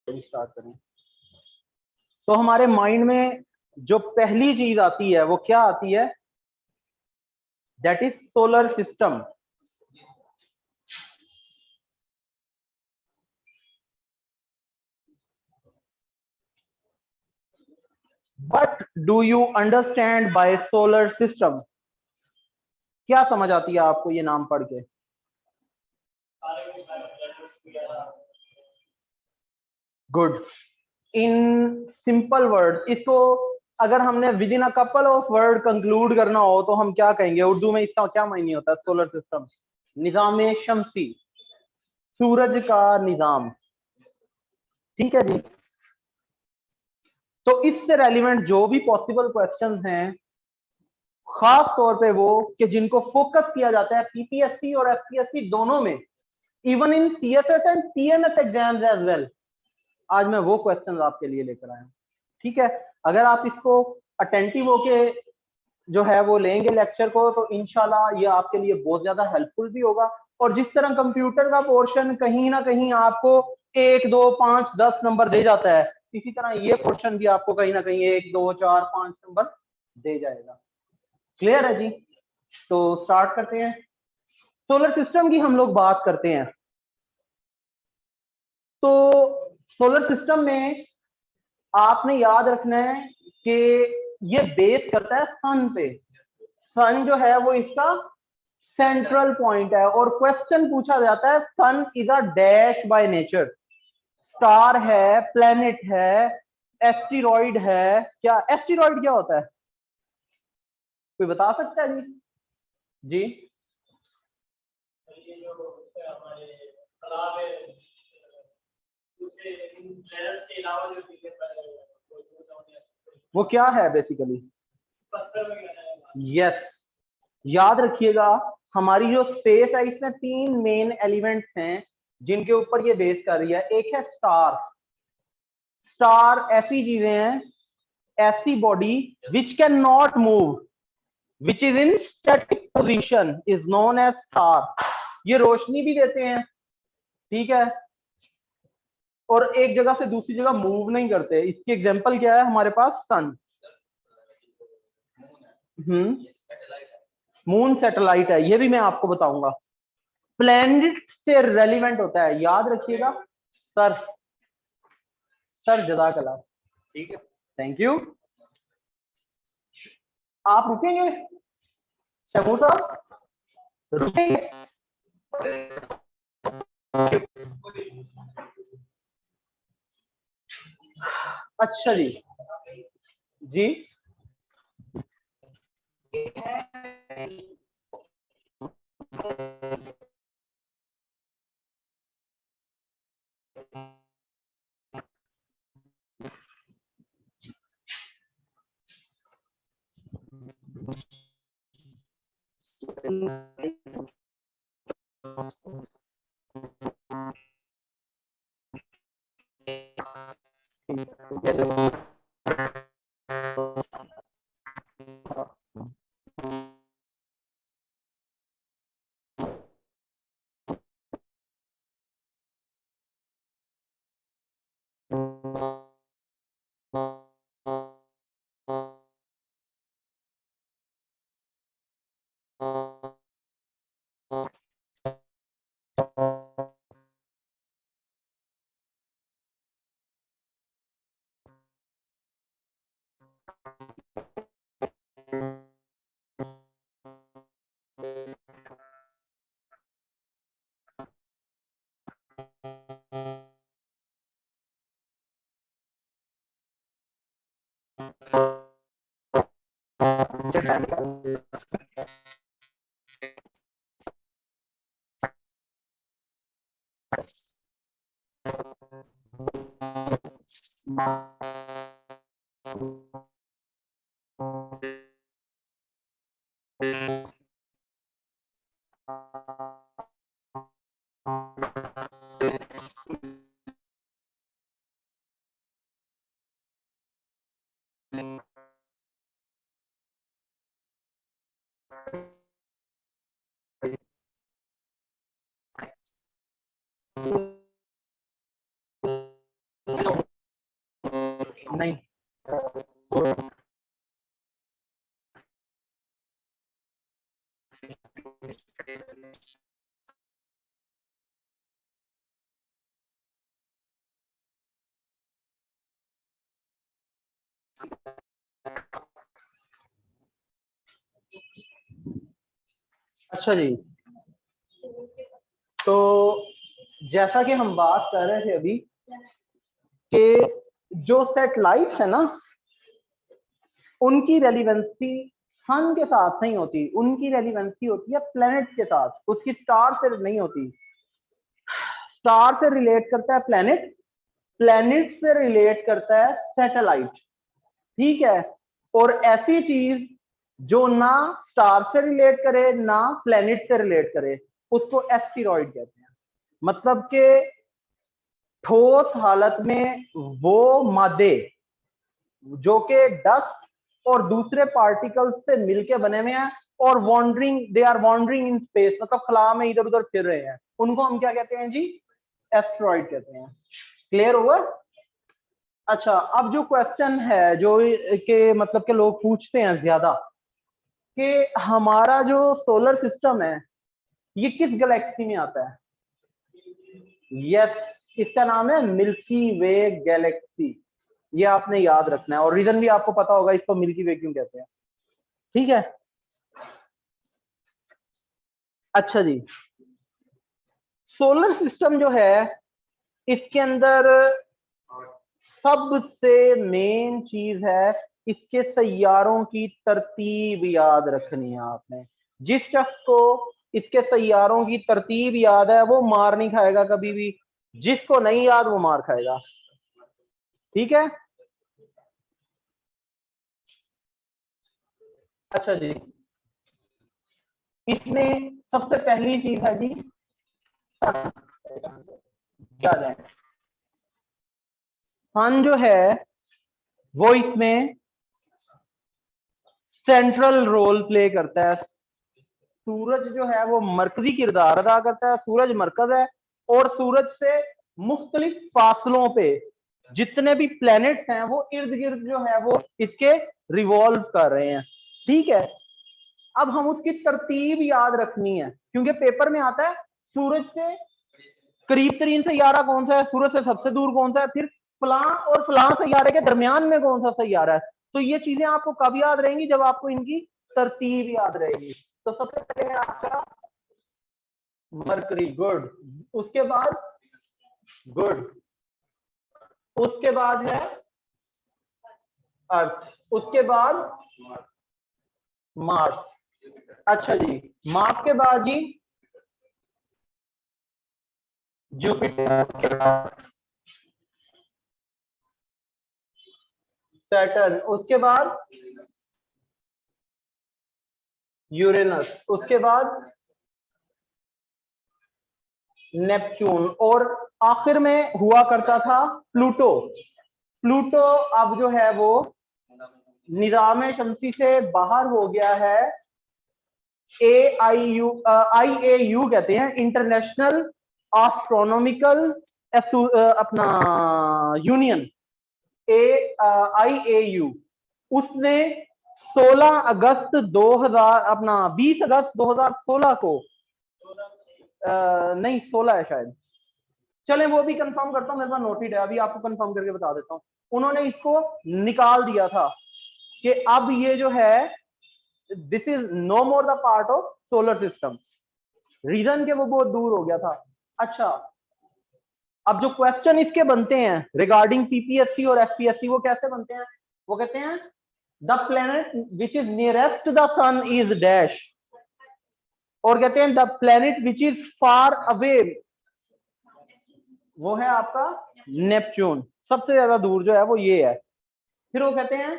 Start करें तो हमारे माइंड में जो पहली चीज आती है वो क्या आती है? That is solar system. But do you understand by solar system? क्या समझ आती है आपको ये नाम पढ़ के? गुड। इन सिंपल वर्ड, इसको अगर हमने with in a couple of word conclude करना हो तो हम क्या कहेंगे? उर्दू में इसका क्या मायने होता है? सोलर सिस्टम, निजाम शमसी, सूरज का निजाम। ठीक है जी। तो इससे रेलिवेंट जो भी पॉसिबल क्वेश्चंस हैं, खास तौर पे वो कि जिनको फोकस किया जाता है पीपीएससी और एफपीएससी दोनों में, even in CSS and TMS exams as well, आज मैं वो क्वेश्चंस आपके लिए लेकर आया हूं। ठीक है, अगर आप इसको अटेंटिव होके जो है वो लेंगे लेक्चर को, तो इंशाल्लाह ये आपके लिए बहुत ज्यादा हेल्पफुल भी होगा। और जिस तरह कंप्यूटर का पोर्शन कहीं ना कहीं आपको 1 2 5 10 नंबर दे जाता है, इसी तरह ये पोर्शन भी आपको कहीं ना कहीं 1 2 4 5 नंबर दे जाएगा। क्लियर है जी? तो स्टार्ट करते हैं। सोलर सिस्टम की हम लोग बात करते हैं तो सोलर सिस्टम में आपने याद रखना है कि ये बेस करता है सन पे। सन जो है वो इसका सेंट्रल पॉइंट है, और क्वेश्चन पूछा जाता है sun is a dash by nature. Star है, प्लेनेट है, एस्टेरॉइड है। क्या एस्टेरॉइड क्या होता है? कोई बता सकता है जी? जी, वो क्या है बेसिकली? यस, याद रखिएगा, हमारी जो स्पेस है इसमें 3 मेन एलिमेंट्स हैं जिनके ऊपर ये बेस कर रही है। एक है स्टार। स्टार ऐसी चीजें हैं, ऐसी body which cannot move, which is in static position, is known as star. ये रोशनी भी देते हैं, ठीक है, और एक जगह से दूसरी जगह मूव नहीं करते। इसकी एग्जांपल क्या है हमारे पास? सन। मून सैटेलाइट है, ये भी मैं आपको बताऊंगा। प्लैनेट से रेलिवेंट होता है, याद रखिएगा। सर, सर जज़ाकल्लाह, ठीक है, थैंक यू। आप रुकेंगे शमूर साहब? रुकेंगे? अच्छा जी। जी, नहीं, अच्छा जी। तो जैसा कि हम बात कर रहे थे अभी कि जो सैटेलाइट्स है ना, उनकी रेलिवेंसी सन के साथ नहीं होती, उनकी रेलिवेंसी होती है प्लेनेट के साथ, उसकी स्टार से नहीं होती। स्टार से रिलेट करता है प्लेनेट, प्लेनेट से रिलेट करता है सैटेलाइट, ठीक है। और ऐसी चीज जो ना स्टार से रिलेट करे ना प्लेनेट से रिलेट करे, उसको एस्टेरॉइड कहते हैं। मतलब कि ठोस हालत में वो मादे जो कि डस्ट और दूसरे पार्टिकल्स से मिलके बने हुए हैं और they are wandering in space, मतलब खला में इधर उधर फिर रहे हैं, उनको हम क्या कहते हैं जी? एस्टेरॉइड कहते हैं। क्लियर हुआ? अच्छा, अब जो क्वेश्चन है जो कि मतलब के लोग पूछते हैं ज्यादा कि हमारा जो सोलर सिस्टम है ये किस गैलेक्सी में आता है? यस, इसका नाम है मिल्की वे गैलेक्सी। ये आपने याद रखना है और रीजन भी आपको पता होगा इसको मिल्की वे क्यों कहते हैं, ठीक है। अच्छा जी, सोलर सिस्टम जो है इसके अंदर सबसे मेन चीज है इसके सैयारों की तरतीब याद रखनी है आपने। जिस शख्स को इसके सैयारों की तरतीब याद है वो मार नहीं खाएगा कभी भी, जिसको नहीं याद वो मार खाएगा, ठीक है। अच्छा जी, इसमें सबसे पहली चीज है जी क्या जाए, सन जो है वो इसमें सेंट्रल रोल प्ले करता है। सूरज जो है वो मरकजी किरदार अदा करता है, सूरज मरकज है और सूरज से मुख्तलिफ फासलों पे जितने भी प्लैनेट्स हैं वो इर्द गिर्द जो है वो इसके रिवॉल्व कर रहे हैं, ठीक है। अब हम उसकी तरतीब याद रखनी है क्योंकि पेपर में आता है सूरज से करीब तरीन सैयारा कौन सा है, सूरज से सबसे दूर कौन सा है, फिर फलां और फलां सैयारे के दरमियान में कौन सा सैयारा है। तो ये चीजें आपको कब याद रहेंगी? जब आपको इनकी तरतीब याद रहेगी। तो सबसे पहले है आपका मरकरी, गुड। उसके बाद गुड, उसके बाद है अर्थ, उसके बाद मार्स। अच्छा जी, मार्स के बाद जी जुपिटर, के बाद सैटर्न, उसके बाद यूरेनस, उसके बाद नेपच्यून और आखिर में हुआ करता था प्लूटो। प्लूटो अब जो है वो निजाम शमसी से बाहर हो गया है। IAU कहते हैं, इंटरनेशनल एस्ट्रोनॉमिकल अपना यूनियन, IAU। उसने 16 अगस्त 2000 अपना 20 अगस्त 2016 को नहीं 16 है शायद, चलें वो भी कंफर्म करता हूं, मेरे पास नोटेड है, अभी आपको कंफर्म करके बता देता हूं। उन्होंने इसको निकाल दिया था कि अब ये जो है this is no more the part of solar system, reason के वो बहुत दूर हो गया था। अच्छा, अब जो क्वेश्चन इसके बनते हैं रिगार्डिंग पीपीएससी और एफपीएससी वो कैसे बनते हैं? वो कहते हैं the planet which is nearest the sun is dash, और कहते हैं the planet which is far away वो है आपका नेपच्यून, सबसे ज्यादा दूर जो है वो ये है। फिर वो कहते हैं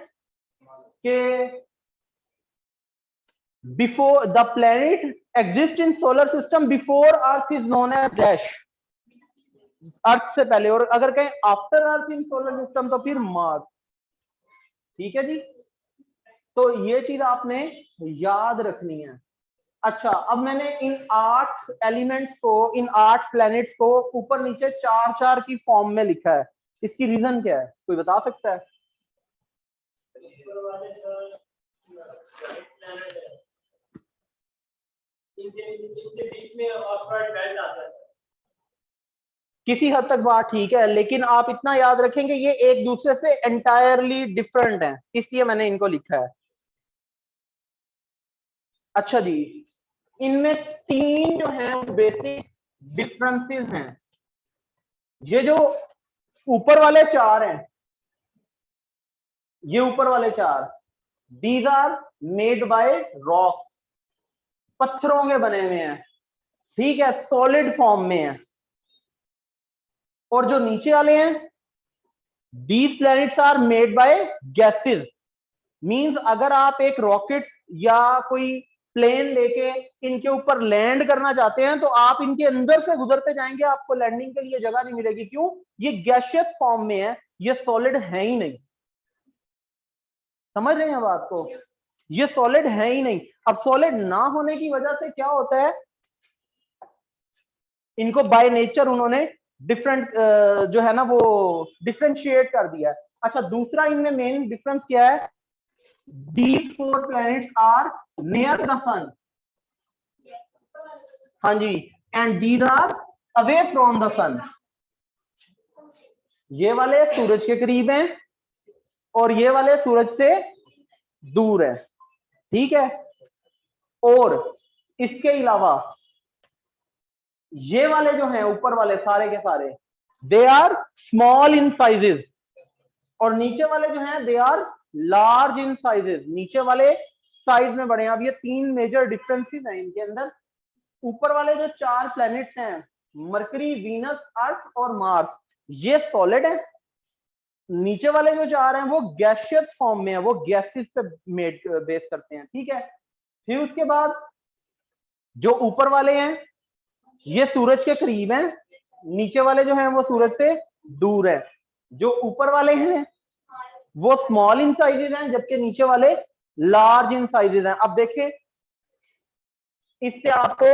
कि before the planet exist in solar system before earth is known as dash, earth से पहले, और अगर कहें after earth in solar system तो फिर मार्स, ठीक है जी। तो ये चीज आपने याद रखनी है। अच्छा, अब मैंने इन 8 एलिमेंट्स को, इन 8 प्लैनेट्स को ऊपर नीचे 4-4 की फॉर्म में लिखा है, इसकी रीजन क्या है कोई बता सकता है? किसी हद तक बात ठीक है, लेकिन आप इतना याद रखेंगे ये एक दूसरे से एंटायरली डिफरेंट हैं, इसलिए मैंने इनको लिखा है। अच्छा जी, इनमें तीन जो हैं बेसिक डिफरेंसेस हैं। ये जो ऊपर वाले चार हैं, ये ऊपर वाले चार, these are made by rock, पत्थरों के बने हुए हैं, ठीक है, सॉलिड फॉर्म में है। और जो नीचे वाले हैं, these planets are made by gases. Means अगर आप एक रॉकेट या कोई प्लेन लेके इनके ऊपर लैंड करना चाहते हैं तो आप इनके अंदर से गुजरते जाएंगे, आपको लैंडिंग के लिए जगह नहीं मिलेगी। क्यों? ये गैसियस फॉर्म में है, ये सॉलिड है ही नहीं। समझ रहे हैं बात को? ये सॉलिड है ही नहीं। अब सॉलिड ना होने की वजह से क्या होता है, इनको बाय नेचर उन्होंने डिफरेंट जो है ना वो डिफरेंशिएट कर दिया है। अच्छा, दूसरा इनमें मेन डिफरेंस क्या है, these four planets are near the sun, हाँ जी, and these are away from the sun। ये वाले सूरज के करीब हैं और ये वाले सूरज से दूर है, ठीक है। और इसके अलावा ये वाले जो हैं ऊपर वाले सारे के सारे, they are small in sizes, और नीचे वाले जो हैं they are large in sizes. नीचे वाले साइज में बड़े हैं। अब ये तीन मेजर डिफरेंसेस हैं इनके अंदर। ऊपर वाले जो चार प्लैनेट्स हैं, मरकरी, वीनस, अर्थ और मार्स, ये सॉलिड है। नीचे वाले जो चार हैं वो गैसियस फॉर्म में है, वो गैसेस पे मेड बेस करते हैं, ठीक है। फिर उसके बाद जो ऊपर वाले हैं ये सूरज के करीब हैं, नीचे वाले जो हैं वो सूरज से दूर है। जो ऊपर वाले हैं वो स्मॉल इन साइजेस हैं, जबकि नीचे वाले लार्ज इन साइजेस हैं। अब देखें, इससे आपको,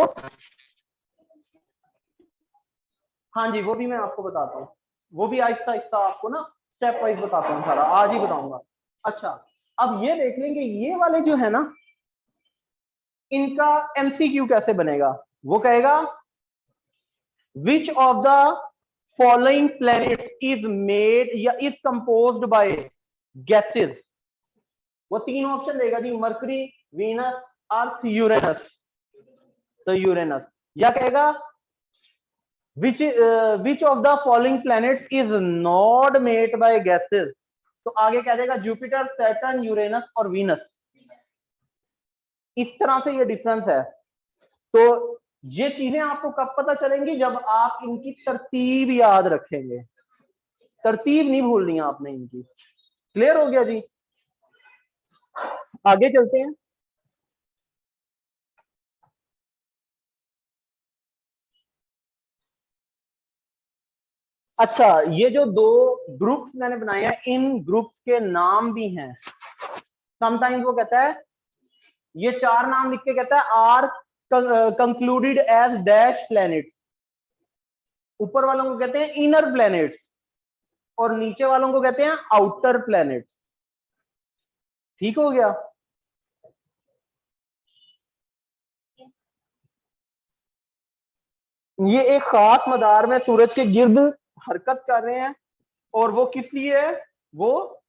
हाँ जी, वो भी मैं आपको बताता हूँ, वो भी आहिस्ता आहिस्ता आपको ना स्टेप वाइज बताता हूँ, सारा आज ही बताऊंगा। अच्छा, अब ये देख लेंगे ये वाले जो है ना, इनका एमसीक्यू कैसे बनेगा। वो कहेगा which of the following planets is made या इज कंपोज्ड बाय गैसेस। वो तीन ऑप्शन देगा जी, मरकरी, वीनस, अर्थ, यूरेनस। तो यूरेनस, या कहेगा which of the following planets is not made by gases। तो आगे कह देगा जुपिटर, सैटर्न, यूरेनस और वीनस। इस तरह से ये डिफरेंस है। तो ये चीजें आपको कब पता चलेंगी, जब आप इनकी तरतीब याद रखेंगे। तरतीब नहीं भूलनी आपने इनकी। क्लियर हो गया जी? आगे चलते हैं। अच्छा, ये जो दो ग्रुप्स मैंने बनाए हैं, इन ग्रुप्स के नाम भी हैं। समटाइम्स वो कहता है, ये चार नाम लिख के कहता है are concluded as dash planets. ऊपर वालों को कहते हैं इनर प्लैनेट्स और नीचे वालों को कहते हैं आउटर प्लैनेट्स। ठीक हो गया? ये एक खास मदार में सूरज के गिर्द हरकत कर रहे हैं, और वो किस लिए है? वो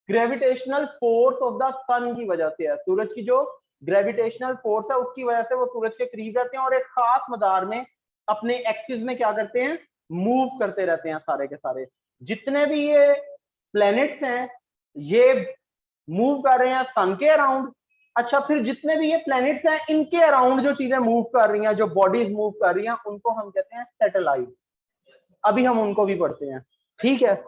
ग्रेविटेशनल फोर्स ऑफ द सन की वजह से है। सूरज की जो ग्रेविटेशनल फोर्स है उसकी वजह से वो सूरज के करीब रहते हैं और एक खास मदार में अपने एक्सिस में क्या करते हैं, मूव करते रहते हैं सारे के सारे। जितने भी ये प्लैनेट्स हैं ये मूव कर रहे हैं सन के अराउंड। अच्छा, फिर जितने भी ये प्लैनेट्स हैं इनके अराउंड जो चीजें मूव कर रही हैं, जो बॉडीज मूव कर रही हैं, उनको हम कहते हैं सैटेलाइट। अभी हम उनको भी पढ़ते हैं, ठीक है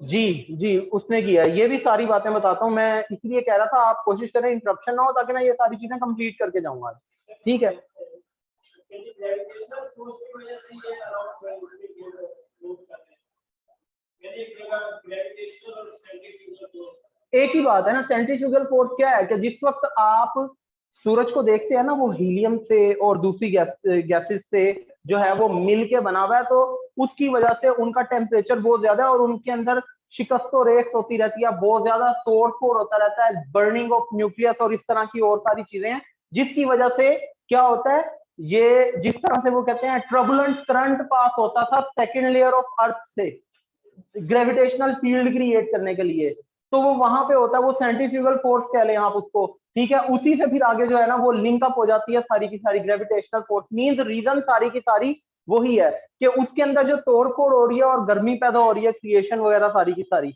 जी। जी, उसने किया। ये भी सारी बातें बताता हूँ मैं, इसलिए कह रहा था आप कोशिश करें इंटरप्शन ना हो, ताकि मैं ये सारी चीजें कंप्लीट करके जाऊंगा, ठीक है। एक ही बात है ना, सेंट्रीफ्यूगल फोर्स क्या है कि जिस वक्त आप सूरज को देखते हैं ना, वो हीलियम से और दूसरी गैसेस से जो है वो मिल के बना हुआ है, तो उसकी वजह से उनका टेम्परेचर बहुत ज्यादा है और उनके अंदर शिकस्तो रेख होती रहती है, बहुत ज्यादा तोड़ फोड़ होता रहता है, बर्निंग ऑफ न्यूक्लियस और इस तरह की और सारी चीजें हैं, जिसकी वजह से क्या होता है, ये जिस तरह से वो कहते हैं ट्रबुलेंट करंट पास होता था सेकेंड लेयर ऑफ अर्थ से ग्रेविटेशनल फील्ड क्रिएट करने के लिए, तो वो वहां पे होता है, वो सेंट्रीफ्यूगल फोर्स कह लें आप उसको, ठीक है। उसी से फिर आगे जो है ना वो लिंक अप हो जाती है सारी की सारी ग्रेविटेशनल फोर्स। मींस रीजन सारी की सारी वही है कि उसके अंदर जो तोड़फोड़ हो रही है और गर्मी पैदा हो रही है, क्रिएशन वगैरह सारी की सारी,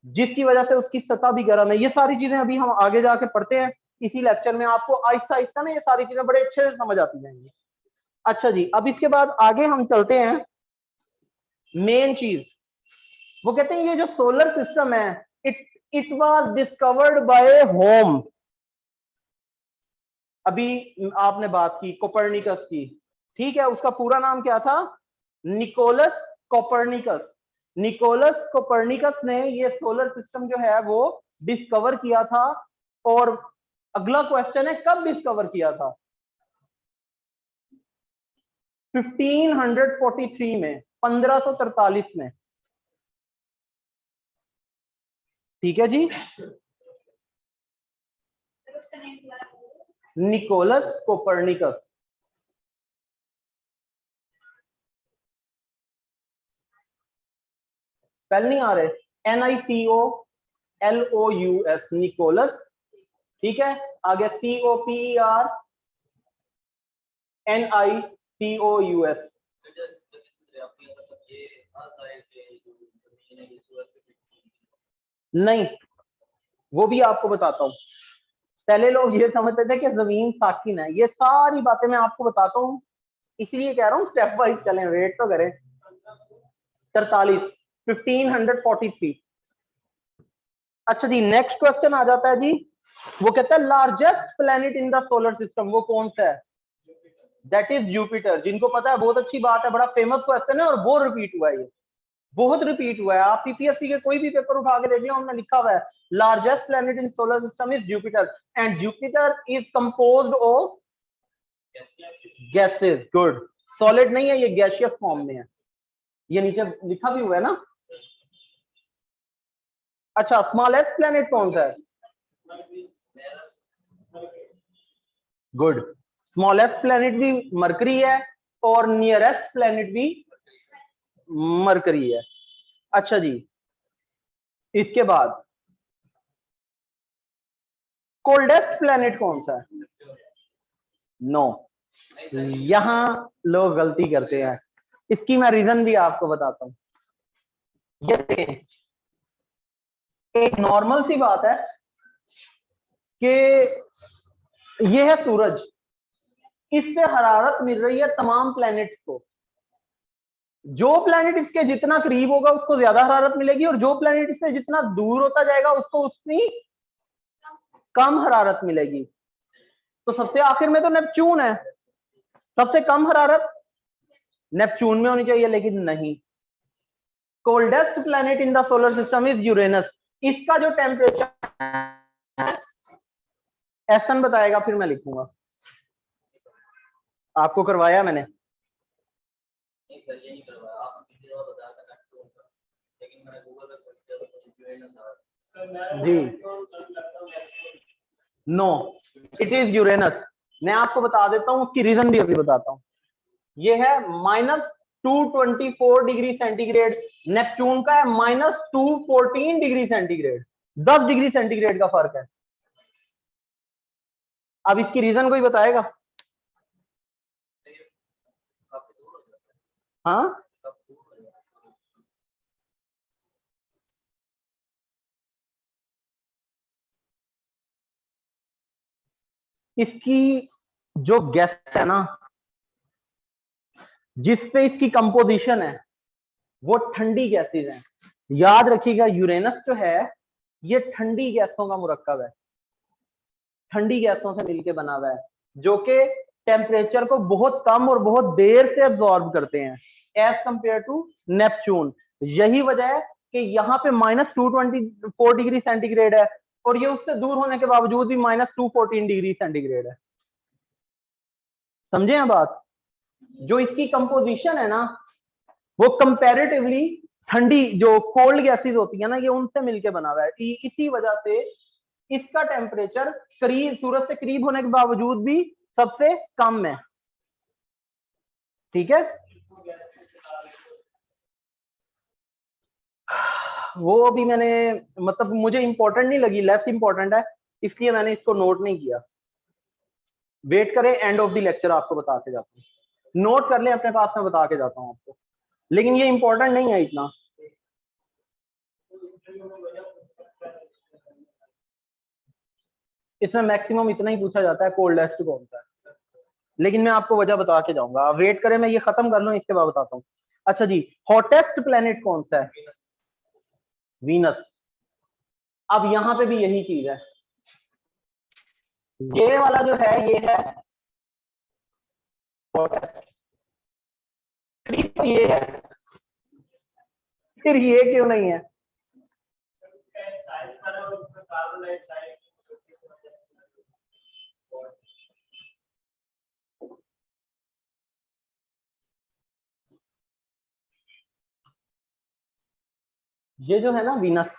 जिसकी वजह से उसकी सतह भी गर्म है। ये सारी चीजें अभी हम आगे जाके पढ़ते हैं इसी लेक्चर में, आपको आहिस्ता आहिस्ता ना ये सारी चीजें बड़े अच्छे से समझ आती जाएंगी। अच्छा जी, अब इसके बाद आगे हम चलते हैं मेन चीज। वो कहते हैं ये जो सोलर सिस्टम है, it was discovered by home. अभी आपने बात की कोपर्निकस की, ठीक है, उसका पूरा नाम क्या था, निकोलस कोपर्निकस। निकोलस कोपर्निकस ने ये सोलर सिस्टम जो है वो डिस्कवर किया था। और अगला क्वेश्चन है कब डिस्कवर किया था, 1543 में, 1543 में, ठीक है जी। Nicolaus Copernicus. स्पेल नहीं आ रहे, NICOLOUS, निकोलस, ठीक है। आगे COPERNICOUS। नहीं, वो भी आपको बताता हूं। पहले लोग ये समझते थे कि जमीन साकिन है, ये सारी बातें मैं आपको बताता हूं, इसलिए कह रहा हूं स्टेप वाइज चलें, वेट तो करें। 43, 1543। अच्छा जी, नेक्स्ट क्वेश्चन आ जाता है जी। वो कहता है largest planet in the solar system, वो कौन सा है, दैट इज जुपिटर। जिनको पता है बहुत अच्छी बात है, बड़ा फेमस क्वेश्चन है और वो रिपीट हुआ है, ये बहुत रिपीट हुआ है। आप पीपीएससी के कोई भी पेपर उठा के देख लिया, उनमें लिखा हुआ है largest planet in solar system is Jupiter and Jupiter is composed of gases. Good, solid नहीं है ये, गैसियस फॉर्म में है, ये नीचे लिखा भी हुआ है ना। अच्छा, स्मॉलेस्ट प्लेनेट कौन सा है, गुड, स्मॉलेस्ट प्लेनेट भी मरकरी है और नियरेस्ट प्लेनेट भी मरकरी है। अच्छा जी, इसके बाद कोल्डेस्ट प्लेनेट कौन सा है, नो, यहां लोग गलती करते हैं, इसकी मैं रीजन भी आपको बताता हूं। ये देखें, एक नॉर्मल सी बात है कि ये है सूरज, इससे हरारत मिल रही है तमाम प्लैनेट्स को। जो प्लैनेट इसके जितना करीब होगा उसको ज्यादा हरारत मिलेगी, और जो प्लैनेट इससे जितना दूर होता जाएगा उसको उतनी कम हरारत मिलेगी। तो सबसे आखिर में तो नेपच्यून है, सबसे कम हरारत नेपच्यून में होनी चाहिए, लेकिन नहीं। Coldest planet in the solar system is Uranus. इसका जो टेम्परेचर एसन बताएगा, फिर मैं लिखूंगा, आपको करवाया मैंने। जी, नो, इट इज यूरेनस। मैं आपको बता देता हूं, उसकी रीजन भी अभी बताता हूं। ये है -224 डिग्री सेंटीग्रेड, नेपच्यून का है -214 डिग्री सेंटीग्रेड, 10 डिग्री सेंटीग्रेड का फर्क है। अब इसकी रीजन कोई बताएगा, हाँ, इसकी जो गैस है ना, जिसपे इसकी कंपोजिशन है, वो ठंडी गैसेज हैं। याद रखिएगा, यूरेनस जो है ये ठंडी गैसों का मुरक्कब है, ठंडी गैसों से मिलकर बना हुआ है, जो कि टेम्परेचर को बहुत कम और बहुत देर से एब्जॉर्ब करते हैं एज कंपेयर टू नेपच्यून। यही वजह है कि यहाँ पे -224 डिग्री सेंटीग्रेड है, और ये उससे दूर होने के बावजूद भी -214 डिग्री सेंटीग्रेड है। समझे हैं बात, जो इसकी कंपोजिशन है ना, वो कंपैरेटिवली ठंडी जो कोल्ड गैसेस होती है ना, ये उनसे मिलके बना हुआ है। इसी वजह से इसका टेम्परेचर करीब, सूरज से करीब होने के बावजूद भी सबसे कम है। ठीक है, वो अभी मैंने, मतलब मुझे इंपॉर्टेंट नहीं लगी, लेस इंपॉर्टेंट है, इसलिए मैंने इसको नोट नहीं किया। वेट करें, एंड ऑफ द लेक्चर आपको बता के जाता हूँ। नोट कर लें अपने पास, में बता के जाता हूँ आपको, लेकिन ये इंपॉर्टेंट नहीं है इतना। इसमें मैक्सिमम इतना ही पूछा जाता है, कोल्डेस्ट कौन सा है, लेकिन मैं आपको वजह बता के जाऊंगा। वेट करें, मैं ये खत्म कर लूं, इसके बाद बताता हूँ। अच्छा जी, हॉटेस्ट प्लेनेट कौन सा है? वीनस। अब यहां पे भी यही चीज है, ये वाला जो है ये है हॉटेस्ट, तो ये है, फिर ये क्यों नहीं है? ये जो है ना वीनस,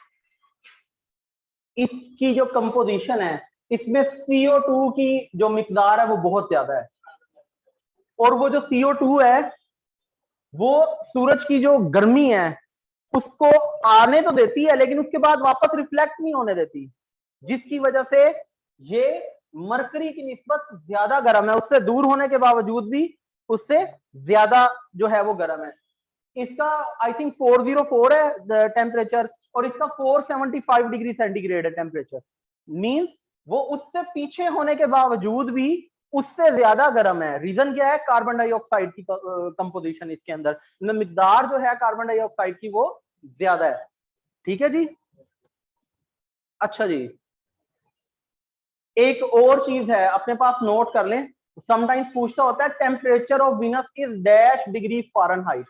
इसकी जो कंपोजिशन है, इसमें CO2 की जो मिकदार है वो बहुत ज्यादा है, और वो जो CO2 है वो सूरज की जो गर्मी है उसको आने तो देती है, लेकिन उसके बाद वापस रिफ्लेक्ट नहीं होने देती, जिसकी वजह से ये मरकरी की निस्बत ज्यादा गर्म है, उससे दूर होने के बावजूद भी उससे ज्यादा जो है वो गर्म है। इसका आई थिंक 404 है टेम्परेचर, और इसका 475 डिग्री सेंटीग्रेड है टेम्परेचर। मींस वो उससे पीछे होने के बावजूद भी उससे ज्यादा गर्म है। रीजन क्या है? कार्बन डाइऑक्साइड की कंपोजिशन इसके अंदर, मिकदार जो है कार्बन डाइऑक्साइड की वो ज्यादा है। ठीक है जी। अच्छा जी, एक और चीज है, अपने पास नोट कर लें, समटाइम्स पूछता होता है temperature of Venus is dash degree Fahrenheit,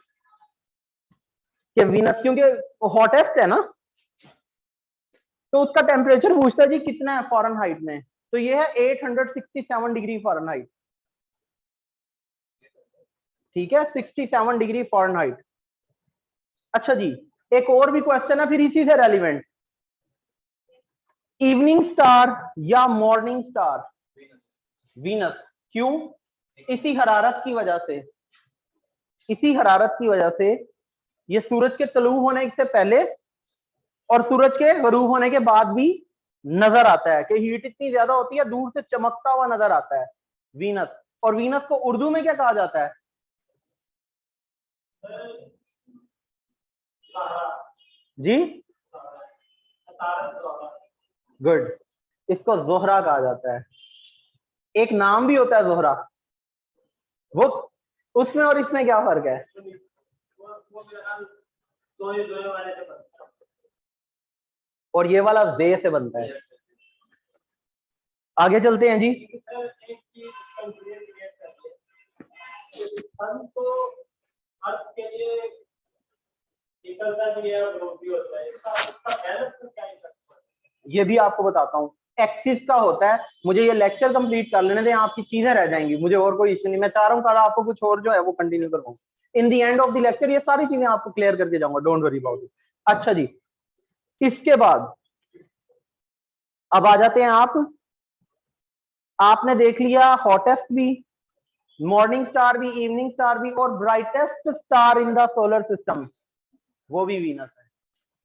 कि वीनस क्योंकि हॉटेस्ट है ना, तो उसका टेम्परेचर पूछता है जी कितना है फ़ारेनहाइट में, तो ये है 867 डिग्री फ़ारेनहाइट। ठीक है, 67 डिग्री फ़ारेनहाइट। अच्छा जी, एक और भी क्वेश्चन है फिर इसी से रेलिवेंट, इवनिंग स्टार या मॉर्निंग स्टार? वीनस। क्यों? इसी हरारत की वजह से, इसी हरारत की वजह से ये सूरज के तलू होने से पहले और सूरज के गरूब होने के बाद भी नजर आता है, कि हीट इतनी ज्यादा होती है, दूर से चमकता हुआ नजर आता है वीनस। और वीनस को उर्दू में क्या कहा जाता है? जी, गुड, इसको जोहरा कहा जाता है। एक नाम भी होता है जोहरा, वो उसमें और इसमें क्या फर्क है? और ये वाला जे से बनता है। आगे चलते हैं जी। ये भी आपको बताता हूँ, एक्सिस का होता है। मुझे ये लेक्चर कंप्लीट कर लेने दें, आपकी चीजें रह जाएंगी, मुझे और कोई इश्यू नहीं, मैं चाह रहा हूँ कल आपको कुछ और जो है वो कंटिन्यू करवाऊँ। In the end of the lecture ये सारी चीजें आपको क्लियर करके जाऊंगा, डोंट वरी अबाउट इट। अच्छा जी, इसके बाद अब आ जाते हैं आपने देख लिया हॉटेस्ट भी, मॉर्निंग स्टार भी, इवनिंग स्टार भी, और brightest star in the solar system वो भी वीनस है।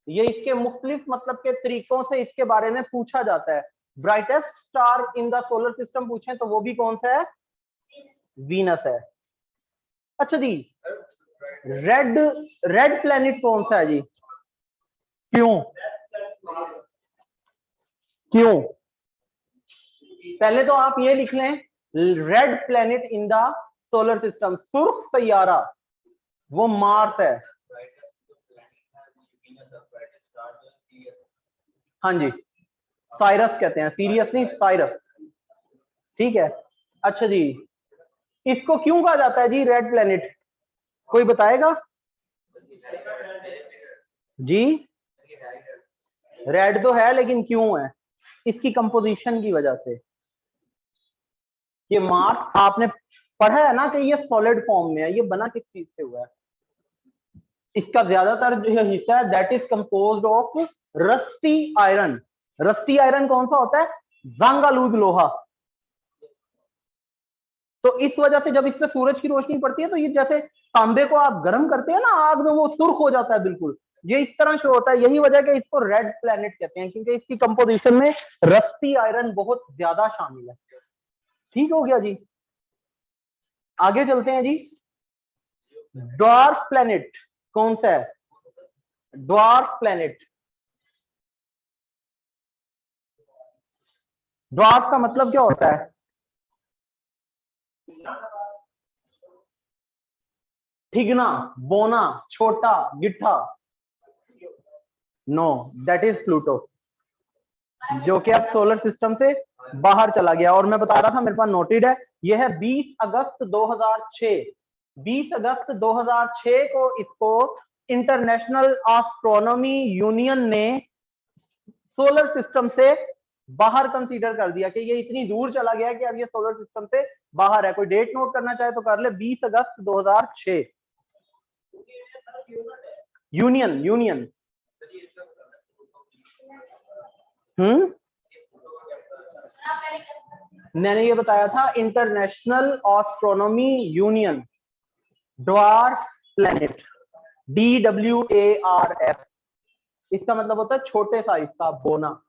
ये इसके मुख्तलिफ मतलब के तरीकों से इसके बारे में पूछा जाता है। Brightest star in the solar system पूछे तो वो भी कौन सा है? वीनस है। अच्छा जी, रेड रेड प्लेनेट कौन सा है जी? क्यों? क्यों? पहले तो आप ये लिख लें, red planet in the solar system, सुर्ख सैयारा, वो मार्स है। हाँ जी, साइरस कहते हैं, सीरियस नहीं, साइरस। ठीक है। अच्छा जी, इसको क्यों कहा जाता है जी रेड प्लेनेट? कोई बताएगा जी? रेड तो है, लेकिन क्यों है? इसकी कंपोजिशन की वजह से। ये मार्स आपने पढ़ा है ना कि ये सॉलिड फॉर्म में है, ये बना किस चीज से हुआ है? इसका ज्यादातर जो हिस्सा है that is composed of rusty iron. Rusty iron कौन सा होता है? जंग आलूद लोहा। तो इस वजह से जब इस पे सूरज की रोशनी पड़ती है तो ये जैसे तांबे को आप गर्म करते हैं ना आग में, वो सुर्ख हो जाता है बिल्कुल, ये इस तरह शो होता है। यही वजह है कि इसको रेड प्लेनेट कहते हैं, क्योंकि इसकी कंपोजिशन में रस्टी आयरन बहुत ज्यादा शामिल है। ठीक हो गया जी, आगे चलते हैं जी। ड्वार्फ प्लेनेट कौन सा है? Dwarf planet. ड्वार्फ का मतलब क्या होता है? ठिगना, बोना, छोटा, गिट्ठा। नो, दैट इज प्लूटो, जो कि अब सोलर सिस्टम से बाहर चला गया। और मैं बता रहा था मेरे पास नोटेड है, यह है 20 अगस्त 2006। 20 अगस्त 2006 को इसको इंटरनेशनल एस्ट्रोनॉमी यूनियन ने सोलर सिस्टम से बाहर कंसीडर कर दिया कि ये इतनी दूर चला गया कि अब ये सोलर सिस्टम से बाहर है। कोई डेट नोट करना चाहे तो कर ले, 20 अगस्त 2006। यूनियन यूनियन मैंने ये बताया था international astronomy union, dwarf planet, DWARF। इसका मतलब होता है छोटे साइज का, बोना।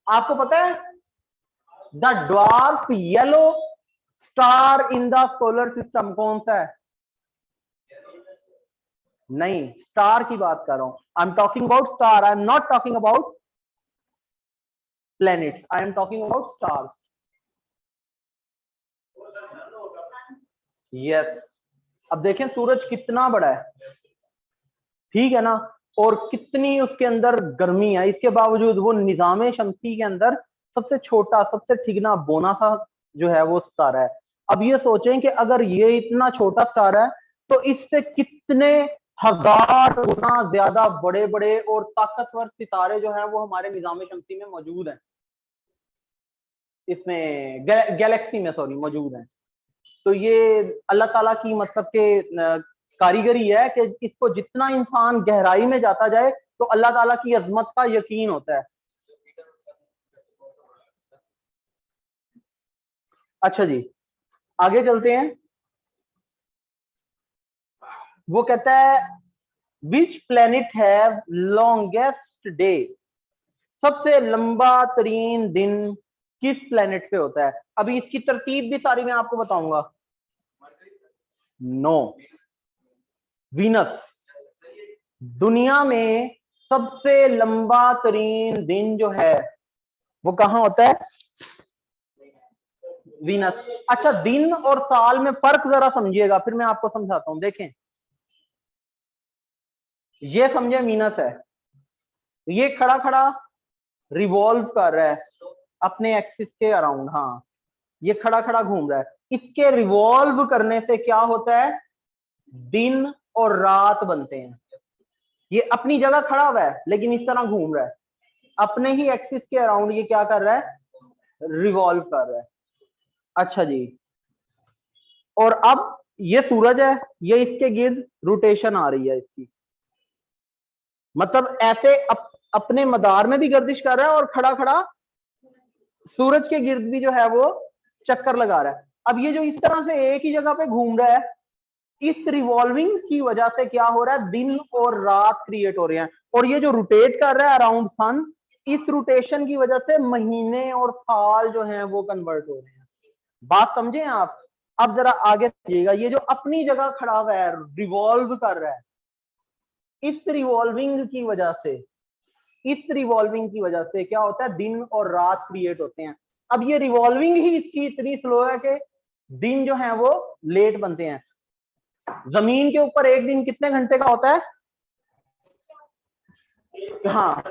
आपको पता है the dwarf yellow star in the solar system कौन सा है? नहीं, स्टार की बात कर रहा हूं। I am talking about star, I am not talking about planets, I am talking about stars. Yes, अब देखें सूरज कितना बड़ा है, ठीक है ना, और कितनी उसके अंदर गर्मी है, इसके बावजूद वो निजाम शमसी के अंदर सबसे छोटा, सबसे ठिगना, बोना सा जो है वो स्टार है। अब ये सोचें कि अगर ये इतना छोटा स्टार है तो इससे कितने हजार गुना ज्यादा बड़े बड़े और ताकतवर सितारे जो है वो हमारे निजाम शमसी में मौजूद हैं, इसमें गैलेक्सी में सॉरी मौजूद हैं। तो ये अल्लाह ताला की मतलब के कारीगरी है कि इसको जितना इंसान गहराई में जाता जाए तो अल्लाह ताला की अजमत का यकीन होता है। अच्छा जी, आगे चलते हैं। वो कहता है which planet have longest day, सबसे लंबा तरीन दिन किस प्लेनेट पे होता है? अभी इसकी तरतीब भी सारी मैं आपको बताऊंगा। No, Venus. दुनिया में सबसे लंबा तरीन दिन जो है वो कहां होता है? वीनस। अच्छा, दिन और साल में फर्क जरा समझिएगा, फिर मैं आपको समझाता हूं। देखें, ये समझे वीनस है, ये खड़ा खड़ा रिवॉल्व कर रहा है अपने एक्सिस के अराउंड। हाँ, ये खड़ा खड़ा घूम रहा है। इसके रिवॉल्व करने से क्या होता है? दिन और रात बनते हैं। ये अपनी जगह खड़ा हुआ है लेकिन इस तरह घूम रहा है, अपने ही एक्सिस के अराउंड ये क्या कर रहा है? रिवॉल्व कर रहा है। अच्छा जी, और अब ये सूरज है, ये इसके गिर्द रोटेशन आ रही है इसकी, मतलब ऐसे अपने मदार में भी गर्दिश कर रहा है और खड़ा खड़ा सूरज के गिर्द भी जो है वो चक्कर लगा रहा है। अब ये जो इस तरह से एक ही जगह पे घूम रहा है, इस रिवॉल्विंग की वजह से क्या हो रहा है? दिन और रात क्रिएट हो रहे हैं। और ये जो रोटेट कर रहा है अराउंड सन, इस रोटेशन की वजह से महीने और साल जो हैं वो कन्वर्ट हो रहे हैं। बात समझे आप? अब जरा आगे देखिएगा, ये जो अपनी जगह खड़ा हुआ है, रिवॉल्व कर रहा है, इस रिवॉल्विंग की वजह से, इस रिवॉल्विंग की वजह से क्या होता है? दिन और रात क्रिएट होते हैं। अब ये रिवॉल्विंग ही इसकी इतनी स्लो है कि दिन जो है वो लेट बनते हैं। जमीन के ऊपर एक दिन कितने घंटे का होता है? हाँ,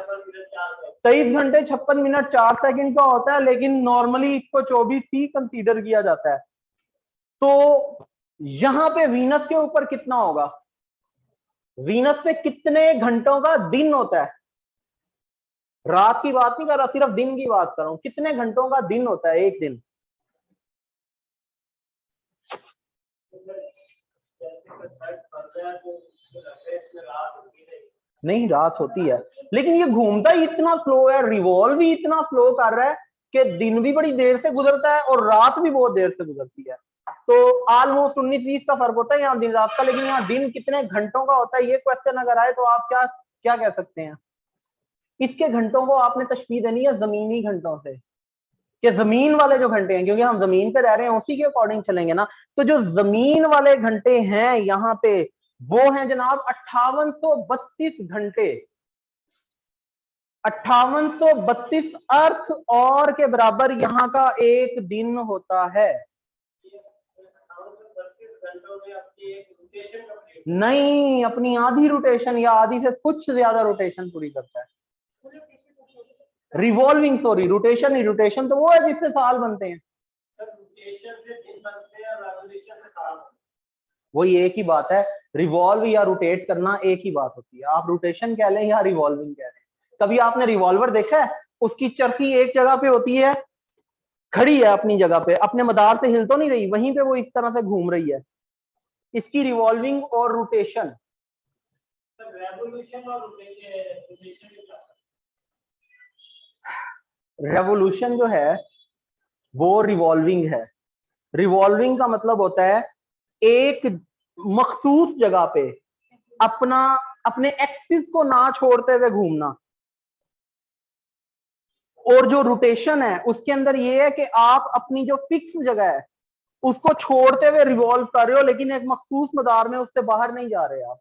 23 घंटे 56 मिनट 4 सेकंड का होता है, लेकिन नॉर्मली इसको 24 ही कंसीडर किया जाता है। तो यहां पे वीनस के ऊपर कितना होगा? वीनस पे कितने घंटों का दिन होता है? रात की बात नहीं कर रहा, सिर्फ दिन की बात कर रहा हूं। कितने घंटों का दिन होता है एक दिन? नहीं, रात होती है, लेकिन ये घूमता ही इतना स्लो है, रिवॉल्व ही इतना स्लो कर रहा है कि दिन भी बड़ी देर से गुजरता है और रात भी बहुत देर से गुजरती है। तो ऑलमोस्ट 19-20 का फर्क होता है यहाँ दिन रात का, लेकिन यहाँ दिन कितने घंटों का होता है, ये क्वेश्चन अगर आए तो आप क्या क्या कह सकते हैं? इसके घंटों को आपने तशबीह देनी है जमीनी घंटों से, कि जमीन वाले जो घंटे हैं, क्योंकि हम जमीन पे रह रहे हैं उसी के अकॉर्डिंग चलेंगे ना। तो जो जमीन वाले घंटे हैं यहाँ पे वो हैं जनाब 5832 घंटे। 5832 अर्थ और के बराबर यहाँ का एक दिन होता है। नहीं, अपनी आधी रोटेशन या आधी से कुछ ज्यादा रोटेशन पूरी करता है। रिवॉल्विंग, सॉरी, रोटेशन नहीं, रोटेशन तो वो है जिससे साल बनते हैं। वही एक ही बात है, रिवॉल्व या रोटेट करना एक ही बात होती है। आप रोटेशन कह लें या रिवॉल्विंग कह लें। कभी आपने रिवॉल्वर देखा है? उसकी चरखी एक जगह पे होती है, खड़ी है अपनी जगह पे, अपने मदार से हिल तो नहीं रही, वहीं पे वो इस तरह से घूम रही है। इसकी रिवॉल्विंग और रोटेशन। रेवोल्यूशन जो है वो रिवॉल्विंग है। रिवॉल्विंग का मतलब होता है एक मखसूस जगह पे अपने एक्सिस को ना छोड़ते हुए घूमना। और जो रोटेशन है उसके अंदर ये है कि आप अपनी जो फिक्स जगह है उसको छोड़ते हुए रिवॉल्व कर रहे हो, लेकिन एक मखसूस मदार में उससे बाहर नहीं जा रहे। आप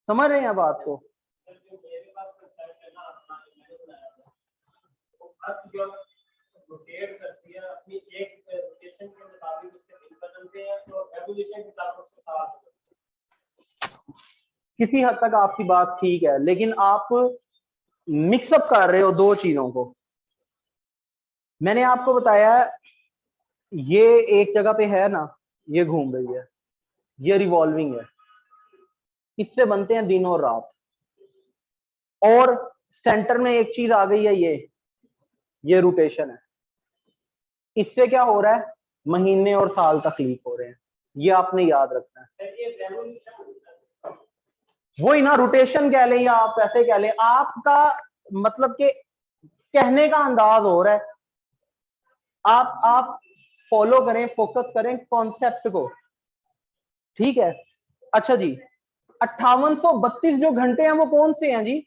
समझ रहे हैं बात को? रोटेट करती है अपनी एक रोटेशन के मुताबिक, उससे दिन बदलते हैं, तो रेवोल्यूशन के मुताबिक उसके साथ किसी हद तक आपकी बात ठीक है, लेकिन आप मिक्सअप कर रहे हो दो चीजों को। मैंने आपको बताया ये एक जगह पे है ना, ये घूम रही है, ये रिवॉल्विंग है, इससे बनते हैं दिन और रात। और सेंटर में एक चीज आ गई है, ये रोटेशन है। इससे क्या हो रहा है? महीने और साल तकलीफ हो रहे हैं। ये आपने याद रखना है। वही ना, रोटेशन कह लें या आप ऐसे कह लें, आपका मतलब कि कहने का अंदाज हो रहा है। आप फॉलो करें, फोकस करें कॉन्सेप्ट को, ठीक है? अच्छा जी, 5832 जो घंटे हैं वो कौन से हैं जी?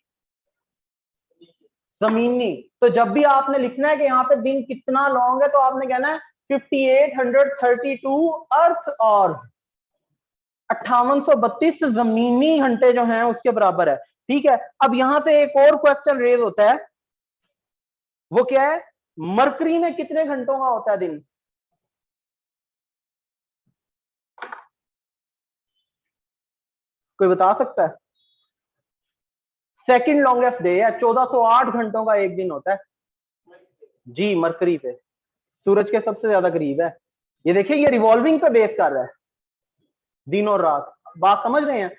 जमीनी। तो जब भी आपने लिखना है कि यहाँ पे दिन कितना लॉन्ग है, तो आपने कहना है 5832 अर्थ और 5832 जमीनी घंटे जो हैं उसके बराबर है, ठीक है? अब यहां से एक और क्वेश्चन रेज होता है, वो क्या है? मरकरी में कितने घंटों का होता है दिन? कोई बता सकता है? सेकंड लॉन्गेस्ट डे है, 1408 घंटों का एक दिन होता है जी, मरकरी पे, सूरज के सबसे ज्यादा करीब है। ये देखिए, ये रिवॉल्विंग पे बेस कर रहा है, दिन और रात। बात समझ रहे हैं?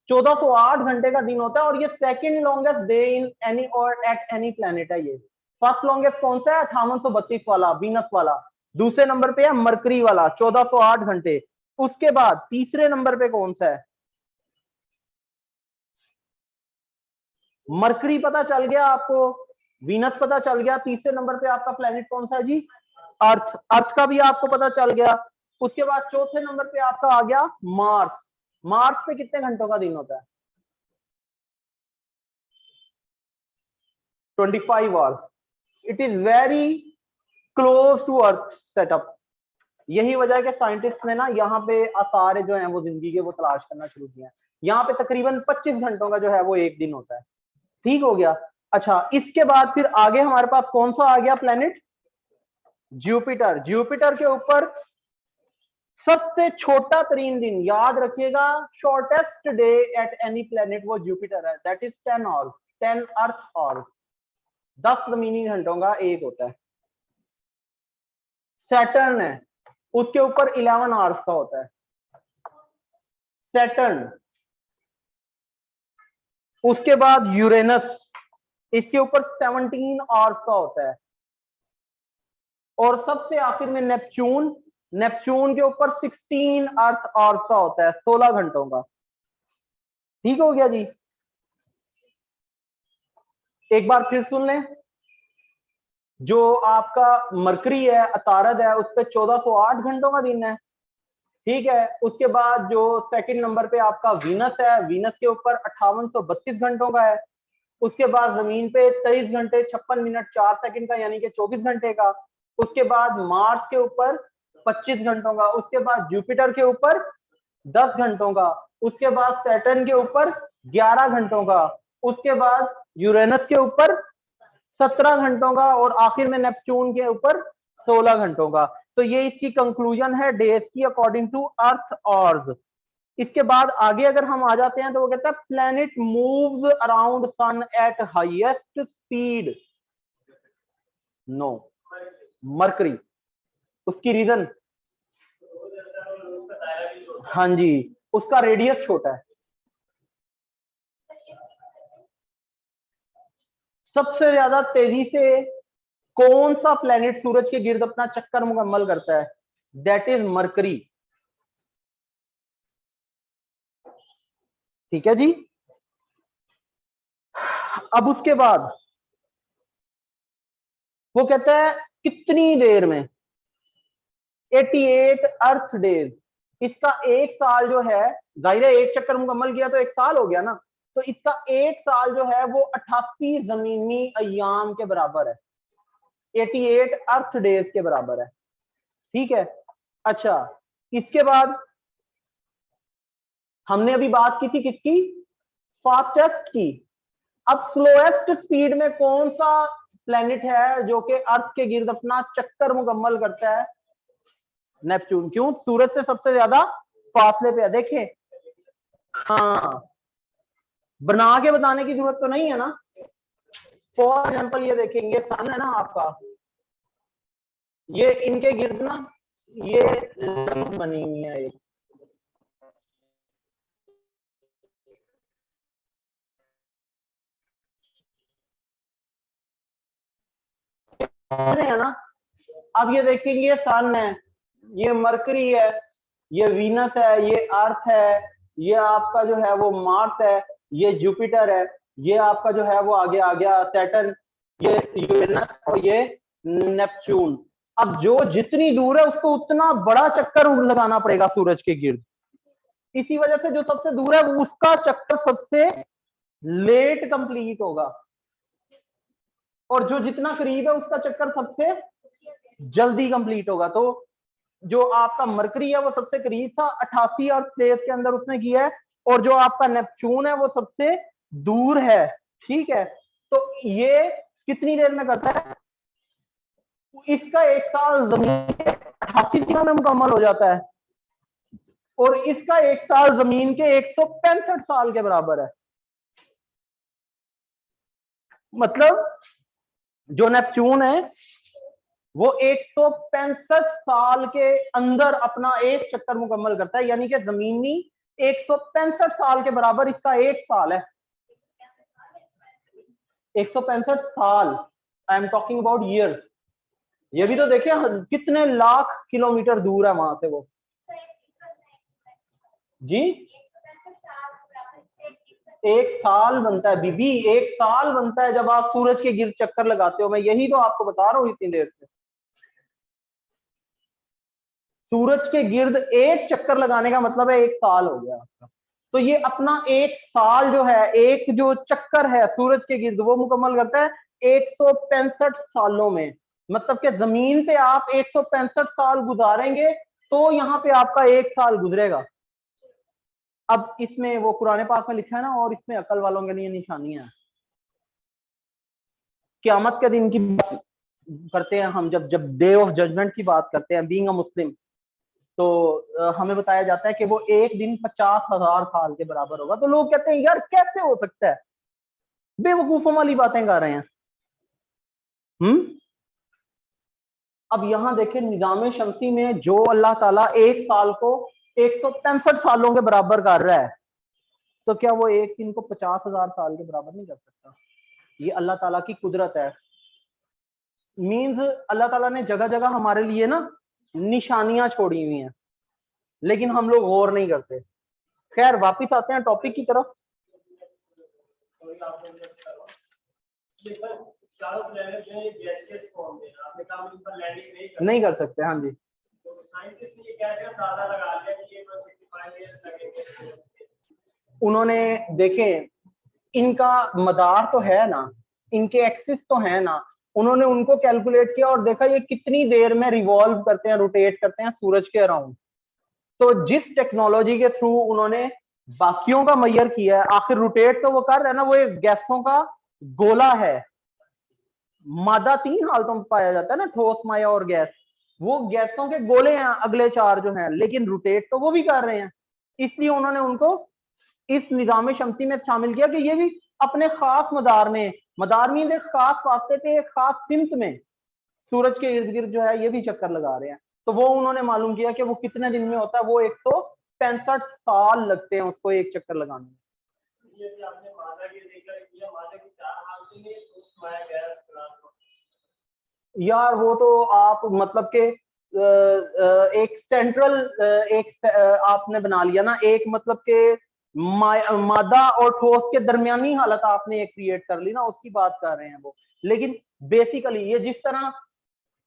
1408 घंटे का दिन होता है, और ये second longest day in any और एट एनी प्लेनेट है। ये फर्स्ट लॉन्गेस्ट कौन सा है? 5832 वाला, वीनस वाला। दूसरे नंबर पे है मरकरी वाला, 1408 घंटे। उसके बाद तीसरे नंबर पे कौन सा है? मरकरी पता चल गया आपको, वीनस पता चल गया, तीसरे नंबर पे आपका प्लेनेट कौन सा है जी? अर्थ। अर्थ का भी आपको पता चल गया। उसके बाद चौथे नंबर पे आपका आ गया मार्स। मार्स पे कितने घंटों का दिन होता है? 25 hours. It is very close to earth setup. यही वजह है कि साइंटिस्ट ने ना यहाँ पे आसार जो है वो जिंदगी के वो तलाश करना शुरू किया है। यहाँ पे तकरीबन 25 घंटों का जो है वो एक दिन होता है, ठीक हो गया? अच्छा, इसके बाद फिर आगे हमारे पास कौन सा आ गया प्लेनेट? जुपिटर। जुपिटर के ऊपर सबसे छोटा तरीन दिन, याद रखिएगा, shortest day at any planet वो जुपिटर है, that is 10 hours, 10 earth hours, 10 जमीनी घंटों का एक होता है। सैटर्न है, उसके ऊपर 11 आवर्स का होता है, सैटर्न। उसके बाद यूरेनस, इसके ऊपर 17 आवर्स का होता है। और सबसे आखिर में नेपच्यून। नेपच्यून के ऊपर 16 अर्थ आवर्स का होता है, 16 घंटों का। ठीक हो गया जी। एक बार फिर सुन लें, जो आपका मरकरी है, अतारद है, उस पर 1408 घंटों का दिन है। ठीक है, उसके बाद जो सेकंड नंबर पे आपका वीनस है, वीनस के ऊपर 5832 घंटों का है। उसके बाद जमीन पे 23 घंटे 56 मिनट 4 सेकंड का, यानी कि 24 घंटे का। उसके बाद मार्स के ऊपर 25 घंटों का। उसके बाद जुपिटर के ऊपर 10 घंटों का। उसके बाद सैटर्न के ऊपर 11 घंटों का। उसके बाद यूरेनस के ऊपर 17 घंटों का। और आखिर में नेपच्यून के ऊपर 16 घंटों का। तो ये इसकी कंक्लूजन है डेज की अकॉर्डिंग टू अर्थ ऑर्स। इसके बाद आगे अगर हम आ जाते हैं तो वो कहता है planet moves around sun at highest speed. No, Mercury. उसकी रीजन, हाँ जी, उसका रेडियस छोटा है। सबसे ज्यादा तेजी से कौन सा प्लेनेट सूरज के गिर्द अपना चक्कर मुकम्मल करता है? That is mercury. ठीक है जी। अब उसके बाद वो कहता है कितनी देर में, 88 अर्थ डेज। इसका एक साल जो है, जाहिर है एक चक्कर मुकम्मल किया तो एक साल हो गया ना, तो इसका एक साल जो है वो 88 जमीनी अयाम के बराबर है। 88 अर्थ डेज के बराबर है। ठीक है। अच्छा, इसके बाद हमने अभी बात की थी किसकी? फास्टेस्ट की। अब स्लोएस्ट स्पीड में कौन सा प्लेनेट है जो कि अर्थ के गिर्द अपना चक्कर मुकम्मल करता है? नेपच्यून। क्यों? सूरज से सबसे ज्यादा फासले पे है। देखें, हाँ, बना के बताने की जरूरत तो नहीं है ना। फॉर एग्जाम्पल ये देखेंगे, सन है ना आपका, ये इनके गिर्द ना ये लंब बनी हुई है एक। है ना। अब ये देखेंगे, सन है, ये मरकरी है, ये वीनस है, ये अर्थ है, ये आपका जो है वो मार्स है, ये जुपिटर है, ये आपका जो है वो आगे आ गया सैटर्न, ये यूरेनस और ये नेपच्यून। अब जो जितनी दूर है उसको उतना बड़ा चक्कर लगाना पड़ेगा सूरज के गिर्द। इसी वजह से जो सबसे दूर है वो उसका चक्कर सबसे लेट कंप्लीट होगा, और जो जितना करीब है उसका चक्कर सबसे जल्दी कंप्लीट होगा। तो जो आपका मरकरी है वो सबसे करीब था, 88 अर्थ डेज के अंदर उसने किया है। और जो आपका नेपच्यून है वो सबसे दूर है। ठीक है, तो ये कितनी देर में करता है? इसका एक साल जमीन के 88 दिनों में मुकम्मल हो जाता है, और इसका एक साल जमीन के 165 साल के बराबर है। मतलब जो नेपच्यून है वो 165 साल के अंदर अपना एक चक्कर मुकम्मल करता है, यानी कि जमीनी 165 साल के बराबर इसका एक साल है। 165 साल, I am talking about years. ये भी तो देखिए कितने लाख किलोमीटर दूर है वहां से वो। जी, एक साल बनता है बीबी, एक साल बनता है जब आप सूरज के गिर्द चक्कर लगाते हो। मैं यही तो आपको बता रहा हूँ इतनी देर से। सूरज के गिर्द एक चक्कर लगाने का मतलब है एक साल हो गया आपका। तो ये अपना एक साल जो है, एक जो चक्कर है सूरज के गिर्द, वो मुकम्मल करता है 165 सालों में। मतलब कि जमीन पे आप 165 साल गुजारेंगे तो यहाँ पे आपका एक साल गुजरेगा। अब इसमें वो कुरान पाक में लिखा है ना, और इसमें अकल वालों के लिए निशानियां हैं। क़यामत के दिन की बात करते हैं हम, जब जब डे ऑफ जजमेंट की बात करते हैं, बीइंग अ मुस्लिम, तो हमें बताया जाता है कि वो एक दिन 50,000 साल के बराबर होगा। तो लोग कहते हैं यार कैसे हो सकता है, बेवकूफों वाली बातें कर रहे हैं। अब यहां देखें, निजाम शमसी में जो अल्लाह ताला एक साल को 165 सालों के बराबर कर रहा है, तो क्या वो एक दिन को 50,000 साल के बराबर नहीं कर सकता? ये अल्लाह ताला की कुदरत है। मीन्स अल्लाह ताला ने जगह जगह हमारे लिए ना निशानियां छोड़ी हुई हैं, लेकिन हम लोग गौर नहीं करते। खैर वापिस आते हैं टॉपिक की तरफ। चारों प्लेनेट जो है गैसियस फॉर्म में, आपने कहा इन पर लैंडिंग नहीं कर सकते। हाँ जी, तो साइंटिस्ट ने ये कैसे अंदाजा लगा लिया कि ये 165 इयर्स लगेंगे? उन्होंने देखे इनका मदार तो है ना, इनके एक्सिस तो है ना, उन्होंने उनको कैलकुलेट किया और देखा ये कितनी देर में रिवॉल्व करते हैं, रोटेट करते हैं सूरज के अराउंड। तो जिस टेक्नोलॉजी के थ्रू उन्होंने बाकियों का मैयर किया है, आखिर रोटेट तो वो कर रहे हैं ना, वो एक गैसों का गोला है। मादा 3 हालतों में पाया जाता है ना, ठोस, माया और गैस। वो गैसों के गोले हैं अगले 4 जो हैं, लेकिन रोटेट तो वो भी कर रहे हैं। इसलिए उन्होंने उनको इस निजाम शमसी में शामिल किया कि ये भी अपने खास मदार में, मदार में एक खास वास्ते पे, एक खास सिमत में सूरज के इर्द गिर्द जो है ये भी चक्कर लगा रहे हैं। तो वो उन्होंने मालूम किया कि वो कितने दिन में होता है। वो 165 साल लगते हैं उसको एक चक्कर लगाने में। ये आपने मादा के जिक्र किया, मादा की 4 हालतें में तो माया गैस यार वो तो आप मतलब के एक सेंट्रल एक आपने बना लिया ना, एक मतलब के मादा और ठोस के दरमियानी हालत आपने एक क्रिएट कर ली ना, उसकी बात कर रहे हैं वो। लेकिन बेसिकली ये जिस तरह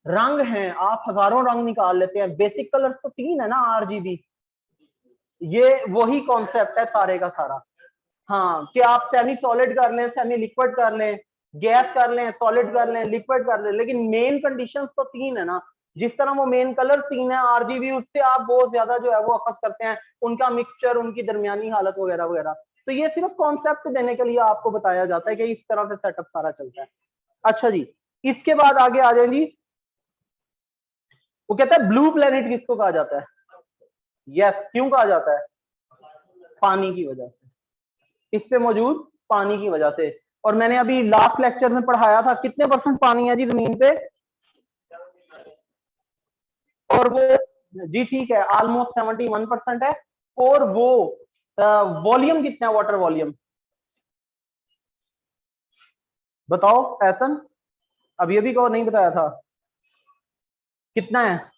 रंग हैं, आप हजारों रंग निकाल लेते हैं, बेसिक कलर तो 3 है ना, RGB। ये वही कॉन्सेप्ट है सारे का सारा। हाँ, कि आप सेमी सॉलिड कर लें, सेमी लिक्विड कर लें, गैस कर लें, सॉलिड कर लें, लिक्विड कर लें, लेकिन मेन कंडीशंस तो 3 है ना। जिस तरह वो मेन कलर 3 है RGB, उससे आप बहुत ज्यादा जो है वो अखज करते हैं, उनका मिक्सचर, उनकी दरमियानी हालत वगैरह वगैरह। तो ये सिर्फ कॉन्सेप्ट देने के लिए आपको बताया जाता है कि इस तरह से सेटअप सारा चलता है। अच्छा जी, इसके बाद आगे आ जाए जी। वो कहता है ब्लू प्लेनेट किसको कहा जाता है? यस, क्यों कहा जाता है? पानी की वजह से, इस पे मौजूद पानी की वजह से। और मैंने अभी लास्ट लेक्चर में पढ़ाया था कितने % पानी है जी जमीन पे, और वो जी ठीक है ऑलमोस्ट 71% है। और वो वॉल्यूम कितना है, वाटर वॉल्यूम बताओ ऐसन, अभी अभी को नहीं बताया था, कितना है?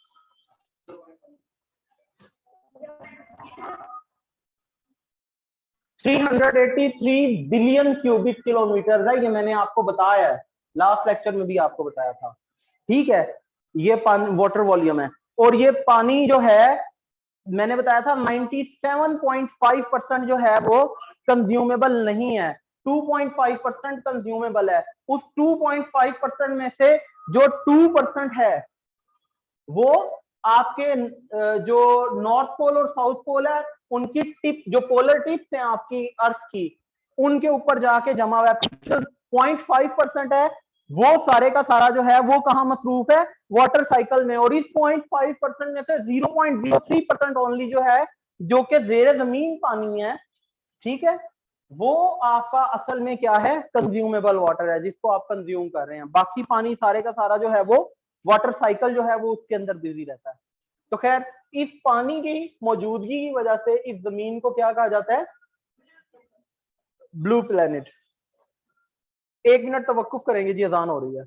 383 बिलियन क्यूबिक किलोमीटर है, ये मैंने आपको बताया है, लास्ट लेक्चर में भी आपको बताया था। ठीक है, ये पानी वाटर वॉल्यूम है। और ये पानी जो है मैंने बताया था 97.5% जो है वो कंज्यूमेबल नहीं है, 2.5% कंज्यूमेबल है। उस 2.5% में से जो 2% है वो आपके जो नॉर्थ पोल और साउथ पोल है, उनकी टिप, जो पोलर टिप्स हैं आपकी अर्थ की, उनके ऊपर जाके जमा हुआ है। 0.5% है वो सारे का सारा जो है वो कहां मसरूफ है? वाटर साइकिल में। और इस 0.5% में से 0.03% ओनली जो है, जो कि जेर जमीन पानी है, ठीक है, वो आपका असल में क्या है? कंज्यूमेबल वाटर है, जिसको आप कंज्यूम कर रहे हैं। बाकी पानी सारे का सारा जो है वो वाटर साइकिल जो है वो उसके अंदर बिजी रहता है। तो खैर, इस पानी की मौजूदगी की वजह से इस जमीन को क्या कहा जाता है? Blue planet. 1 मिनट तवक्कुफ करेंगे जी, अजान हो रही है।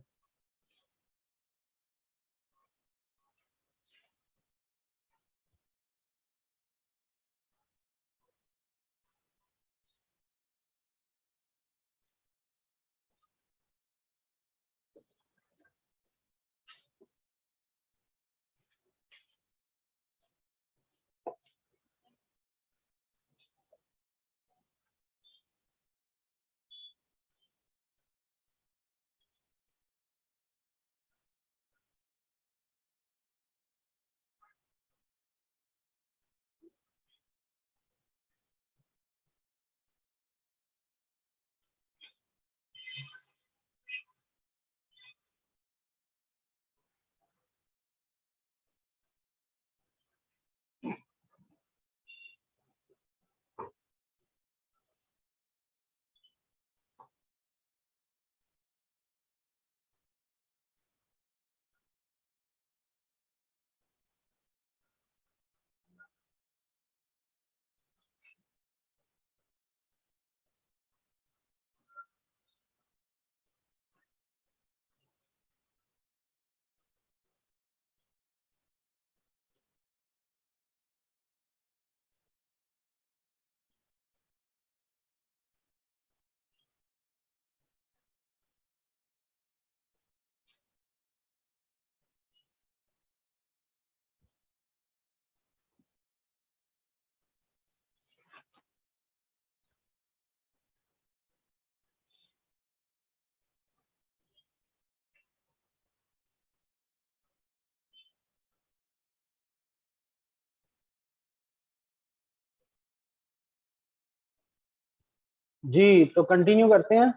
जी तो कंटिन्यू करते हैं।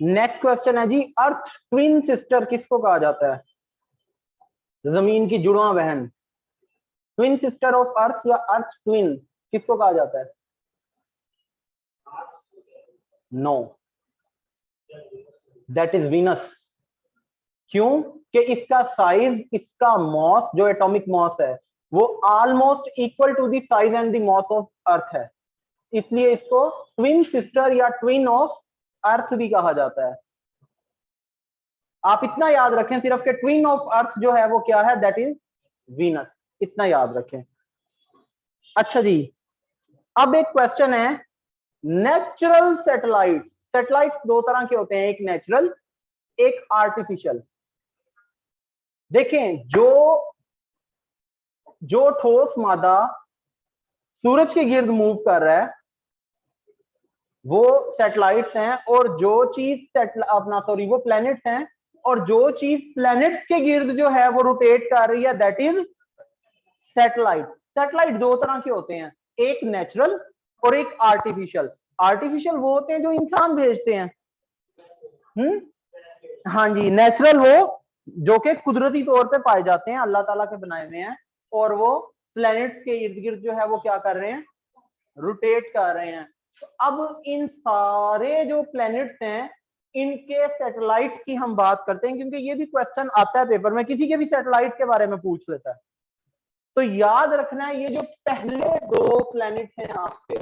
नेक्स्ट क्वेश्चन है जी, अर्थ ट्विन सिस्टर किसको कहा जाता है? जमीन की जुड़वा बहन, ट्विन सिस्टर ऑफ अर्थ या अर्थ ट्विन किसको कहा जाता है? No, that is Venus. क्यों? कि इसका साइज, इसका मॉस, जो एटॉमिक मॉस है वो almost equal to the size and the mass of earth है, इसलिए इसको ट्विन सिस्टर या ट्विन ऑफ अर्थ भी कहा जाता है। आप इतना याद रखें सिर्फ कि ट्विन ऑफ अर्थ जो है वो क्या है, दैट इज वीनस, इतना याद रखें। अच्छा जी, अब एक क्वेश्चन है, नेचुरल सैटेलाइट। सैटेलाइट्स दो तरह के होते हैं, एक नेचुरल एक आर्टिफिशियल। देखें, जो ठोस मादा सूरज के गिर्द मूव कर रहा है वो सैटेलाइट्स हैं, और जो चीज वो प्लैनेट्स हैं, और जो चीज प्लैनेट्स के गिर्द जो है वो रोटेट कर रही है, दैट इज सैटेलाइट। सैटेलाइट दो तरह के होते हैं, एक नेचुरल और एक आर्टिफिशियल। आर्टिफिशियल वो होते हैं जो इंसान भेजते हैं, हाँ जी। नेचुरल वो जो कि कुदरती तौर पे पाए जाते हैं, अल्लाह ताला के बनाए हुए हैं, और वो प्लैनेट्स के इर्द गिर्द जो है वो क्या कर रहे हैं, रोटेट कर रहे हैं। तो अब इन सारे जो प्लैनेट्स हैं इनके सैटेलाइट्स की हम बात करते हैं, क्योंकि ये भी क्वेश्चन आता है पेपर में, किसी के भी सैटेलाइट के बारे में पूछ लेता है। तो याद रखना है, ये जो पहले दो प्लैनेट हैं आपके,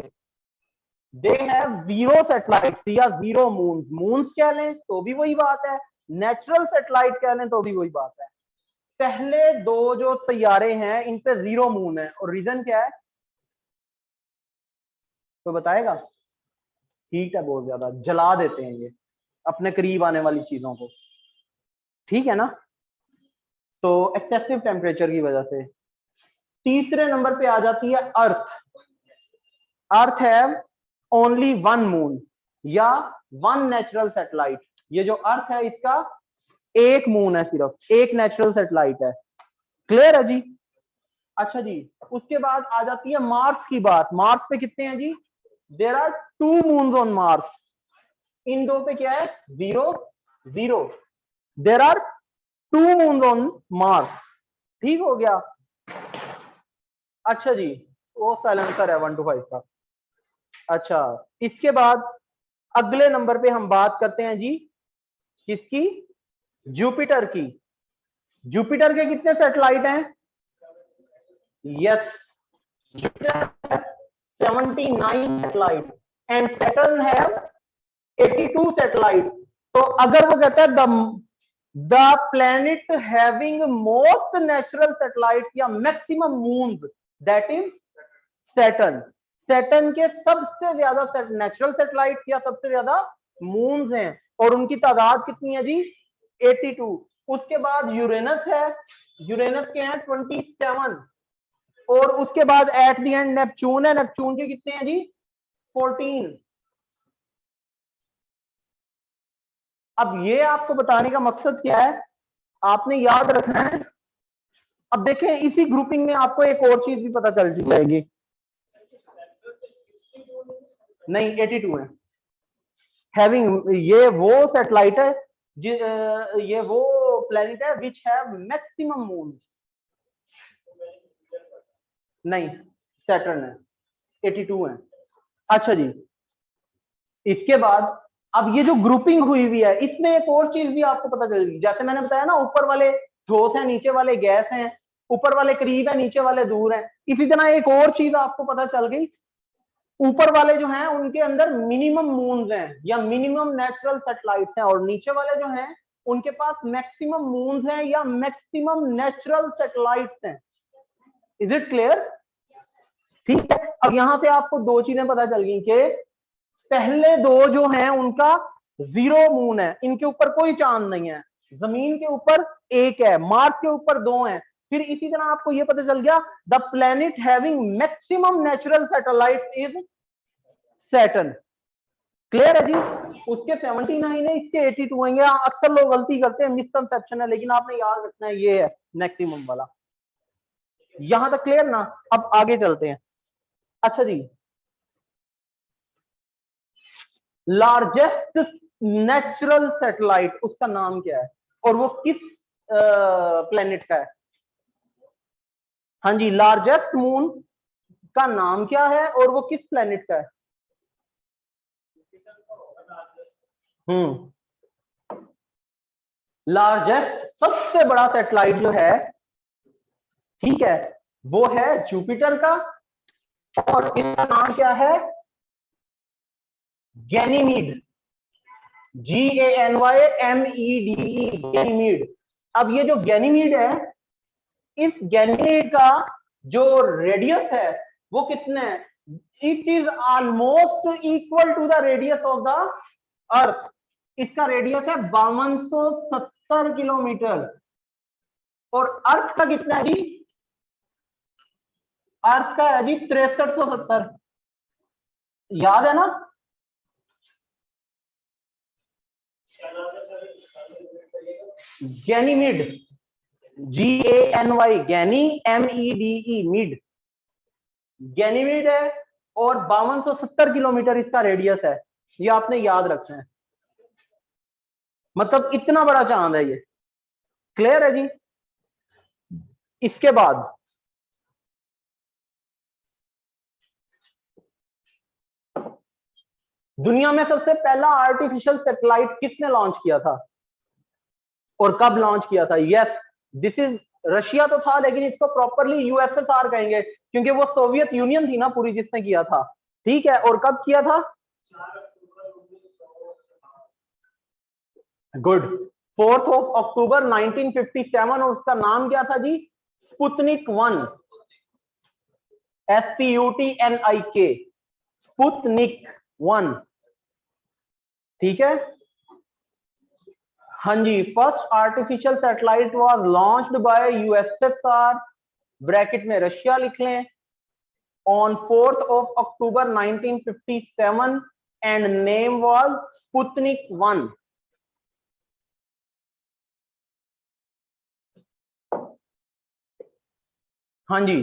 दे हैव जीरो सैटेलाइट्स या जीरो मून्स। मून्स कह लें तो भी वही बात है, नेचुरल सैटेलाइट कह लें तो भी वही बात है। पहले दो जो सैयारे हैं इन पे जीरो मून है, और रीजन क्या है तो बताएगा? हीट है बहुत ज्यादा, जला देते हैं ये अपने करीब आने वाली चीजों को, ठीक है ना? तो एक्सेसिव टेम्परेचर की वजह से। तीसरे नंबर पे आ जाती है अर्थ। अर्थ हैव ओनली वन मून या वन नेचुरल सैटेलाइट। ये जो अर्थ है इसका एक मून है, सिर्फ एक नेचुरल सैटेलाइट है। क्लियर है जी? अच्छा जी, उसके बाद आ जाती है मार्स की बात। मार्स पे कितने हैं जी? There are two moons on Mars. इन दो पे क्या है? Zero zero. There are two moons on Mars. ठीक हो गया? अच्छा जी, वो साइलेंसर है 1 to 5 का। अच्छा, इसके बाद अगले नंबर पे हम बात करते हैं जी किसकी? जुपिटर की। जुपिटर के कितने सैटेलाइट हैं? Yes, Jupiter 79 satellite and Saturn है 82 सैटेलाइट। तो अगर वो कहता है the planet having most natural satellite या maximum moons, that is Saturn. Saturn के सबसे ज्यादा नेचुरल सैटेलाइट या सबसे ज्यादा मून्स हैं, और उनकी तादाद कितनी है जी? 82। उसके बाद यूरेनस है, यूरेनस के हैं 27, और उसके बाद एट द एंड नेपच्यून है। नेपच्यून के कितने हैं जी? 14। अब ये आपको बताने का मकसद क्या है, आपने याद रखना है। अब देखें, इसी ग्रुपिंग में आपको एक और चीज भी पता चल जाएगी। नहीं, 82 है। हैविंग, ये वो सैटेलाइट है ये वो प्लेनेट है विच हैव मैक्सिमम मून। नहीं, सैटर्न है, 82 है। अच्छा जी, इसके बाद अब ये जो ग्रुपिंग हुई हुई है इसमें एक और चीज भी आपको पता चलेगी। जैसे मैंने बताया ना, ऊपर वाले ठोस है, नीचे वाले गैस हैं, ऊपर वाले करीब है, नीचे वाले दूर हैं। इसी तरह एक और चीज आपको पता चल गई, ऊपर वाले जो हैं उनके अंदर मिनिमम मून्स हैं या मिनिमम नेचुरल सैटेलाइट्स हैं, और नीचे वाले जो हैं उनके पास मैक्सिमम मून्स हैं या मैक्सिमम नेचुरल सैटेलाइट्स हैं। Is it clear? ठीक है। अब यहां से आपको दो चीजें पता चल गई कि पहले दो जो हैं उनका जीरो मून है, इनके ऊपर कोई चांद नहीं है। जमीन के ऊपर एक है, मार्स के ऊपर दो हैं। फिर इसी तरह आपको यह पता चल गया, the planet having maximum natural satellite is Saturn. Clear है जी? उसके 79 है, इसके 82 होंगे। अक्सर लोग गलती करते हैं, मिसकंसेप्शन है, लेकिन आपने याद रखना है ये है मैक्सिमम वाला। यहां तक क्लियर ना? अब आगे चलते हैं। अच्छा जी, लार्जेस्ट नेचुरल सैटेलाइट, उसका नाम क्या है और वो किस प्लेनेट का है? हाँ जी, लार्जेस्ट मून का नाम क्या है और वो किस प्लेनेट का है? लार्जेस्ट सबसे बड़ा सैटेलाइट जो है, ठीक है, वो है जुपिटर का, और इसका नाम क्या है? Ganymede, GANYMEDE, Ganymede. अब ये जो गैनीमीड है, इस गैनीमीड का जो रेडियस है वो कितना है? It is almost equal to the radius of the earth. इसका रेडियस है 5270 किलोमीटर, और अर्थ का कितना है जी? अर्थ का है जी 6370। याद है ना? गैनीमीड, GANY, गैनी, MEDE, मीड, गैनीमीड है, और 5270 किलोमीटर इसका रेडियस है। ये आपने याद रखना है, मतलब इतना बड़ा चांद है ये। क्लियर है जी? इसके बाद दुनिया में सबसे पहला आर्टिफिशियल सैटेलाइट किसने लॉन्च किया था और कब लॉन्च किया था? यस, दिस इज रशिया तो था, लेकिन इसको प्रॉपरली USSR कहेंगे, क्योंकि वो सोवियत यूनियन थी ना पूरी जिसने किया था। ठीक है, और कब किया था? गुड, 4 अक्टूबर 1957, और उसका नाम क्या था जी? Sputnik 1, SPUTNIK, Sputnik 1। ठीक है, हाँ जी, first artificial satellite was launched by USSR, bracket में रशिया लिख लें, on 4 October 1957, and name was Sputnik 1। हाँ जी,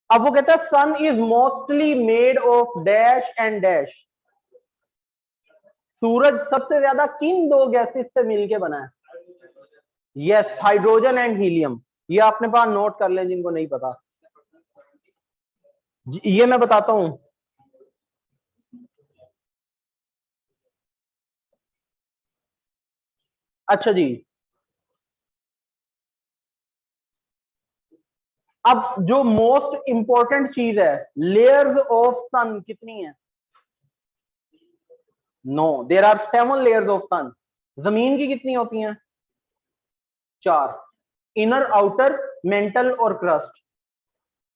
अब वो कहता है sun is mostly made of dash and dash. सूरज सबसे ज्यादा किन दो गैसेस से मिलके बना है? Yes, hydrogen and helium. ये अपने पास नोट कर लें जिनको नहीं पता, ये मैं बताता हूं। अच्छा जी, अब जो मोस्ट इंपॉर्टेंट चीज है, लेयर्स ऑफ सन कितनी है? No, there are 7 layers of sun. जमीन की कितनी होती हैं? 4, इनर, आउटर, मेंटल और क्रस्ट।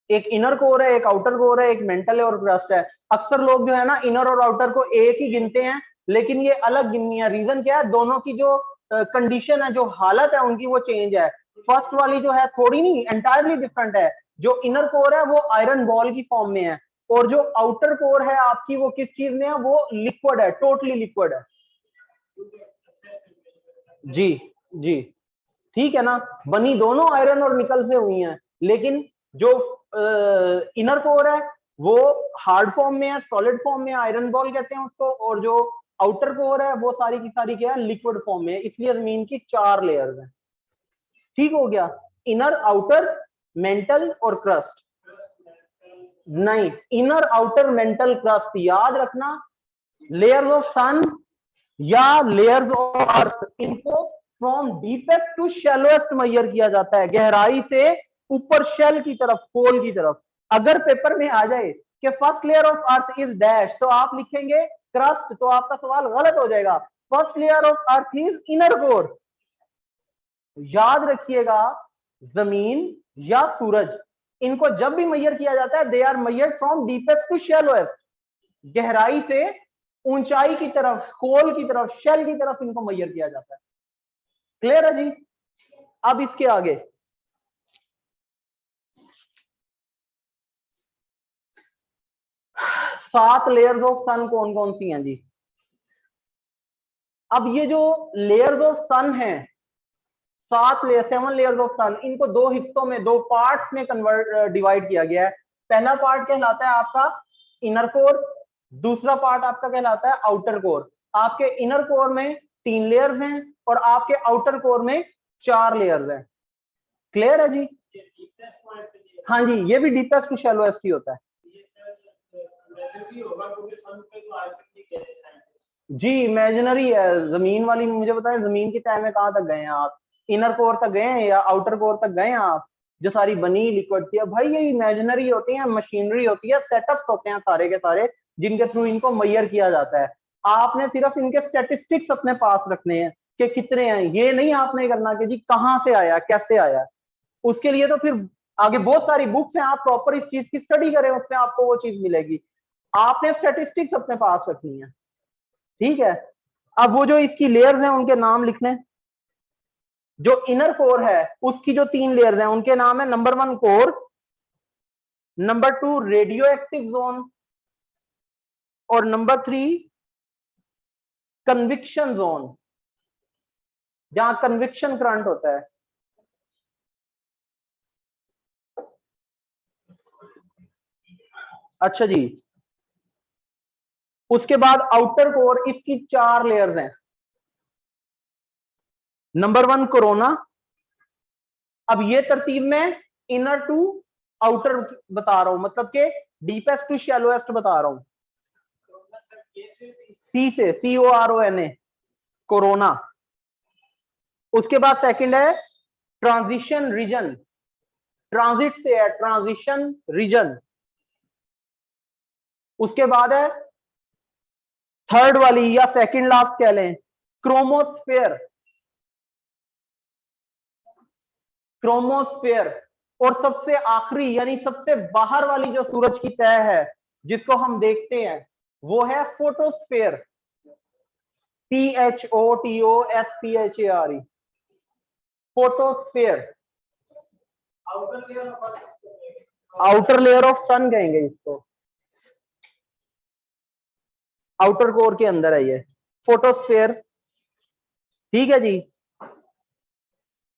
एक इनर कोर है, एक आउटर कोर है, एक मेंटल है और क्रस्ट है। अक्सर लोग जो है ना इनर और आउटर को एक ही गिनते हैं, लेकिन ये अलग गिननी है। रीजन क्या है? दोनों की जो कंडीशन है, जो हालत है उनकी, वो चेंज है। फर्स्ट वाली जो है थोड़ी नहीं, एंटायरली डिफरेंट है। जो इनर कोर है वो आयरन बॉल की फॉर्म में है, और जो आउटर कोर है आपकी, वो किस चीज में है? वो लिक्विड है, टोटली लिक्विड है। जी जी, ठीक है ना? बनी दोनों आयरन और निकल से हुई हैं, लेकिन जो इनर कोर है वो हार्ड फॉर्म में है, सॉलिड फॉर्म में, आयरन बॉल कहते हैं उसको, और जो आउटर कोर है वो सारी की सारी क्या है? लिक्विड फॉर्म में है। इसलिए जमीन की 4 लेयर्स हैं। ठीक हो गया? इनर, आउटर, मेंटल और क्रस्ट। नहीं, इनर, आउटर, मेंटल, क्रस्ट याद रखना। लेयर्स ऑफ सन या लेयर्स ऑफ अर्थ, इनको फ्रॉम डीपेस्ट टू शैलोएस्ट मेजर किया जाता है, गहराई से ऊपर शेल की तरफ, कोल की तरफ। अगर पेपर में आ जाए कि first layer of earth is dash, तो आप लिखेंगे क्रस्ट, तो आपका सवाल गलत हो जाएगा। First layer of earth is inner core. याद रखिएगा, जमीन या सूरज, इनको जब भी मेजर किया जाता है, they are measured from deepest to shallowest, गहराई से ऊंचाई की तरफ, कोल की तरफ, शेल की तरफ इनको मेजर किया जाता है। क्लियर है जी? अब इसके आगे सात लेयर्स ऑफ सन कौन कौन सी हैं जी? अब ये जो लेयर्स ऑफ सन है, 7 लेयर्स ऑफ सन, इनको दो हिस्सों में, दो पार्ट्स में कन्वर्ट डिवाइड किया गया है। पहला पार्ट कहलाता है आपका इनर कोर, दूसरा पार्ट आपका कहलाता है आउटर कोर। आपके इनर कोर में 3 लेयर्स हैं और आपके आउटर कोर में 4 लेयर्स हैं। क्लियर है जी? हाँ जी, ये भी डीपेस्ट टू शैलोएस्ट ही होता है जी। इमेजिनरी है जमीन वाली, मुझे पता है जमीन की तह में कहां तक गए हैं आप, इनर कोर तक गए हैं या आउटर कोर तक गए हैं आप, जो सारी बनी लिक्विड थी। भाई ये इमेजिनरी होती है, मशीनरी होती है, सेटअप्स होते हैं सारे के सारे जिनके थ्रू इनको मैयर किया जाता है। आपने सिर्फ इनके स्टैटिस्टिक्स अपने पास रखने हैं कि कितने हैं, ये नहीं आपने करना कि जी कहां से आया कैसे आया। उसके लिए तो फिर आगे बहुत सारी बुक्स हैं, आप प्रॉपर इस चीज की स्टडी करें, उसमें आपको वो चीज मिलेगी। आपने स्टैटिस्टिक्स अपने पास रखनी है, ठीक है। अब वो जो इसकी लेयर्स हैं उनके नाम लिखने। जो इनर कोर है उसकी जो 3 लेयर्स हैं उनके नाम है, number 1 core, number 2 radio active zone और नंबर 3 कन्विक्शन जोन, जहां कन्विक्शन करंट होता है। अच्छा जी, उसके बाद आउटर कोर, इसकी 4 लेयर्स हैं। Number 1 corona. अब ये तरतीब में इनर टू आउटर बता रहा हूं, मतलब के डीपेस्ट टू शैलोएस्ट बता रहा हूं। सी से, CORONA, कोरोना। उसके बाद सेकंड है ट्रांजिशन रीजन, ट्रांजिट से है ट्रांजिशन रीजन। उसके बाद है थर्ड वाली या सेकंड लास्ट कह लें, क्रोमोस्फेयर, क्रोमोस्फेयर। और सबसे आखिरी यानी सबसे बाहर वाली जो सूरज की तह है जिसको हम देखते हैं वो है photosphere, PHOTOSPHERE, photosphere. Outer layer of sun कहेंगे इसको, आउटर कोर के अंदर है ये फोटोस्फेयर, ठीक है जी।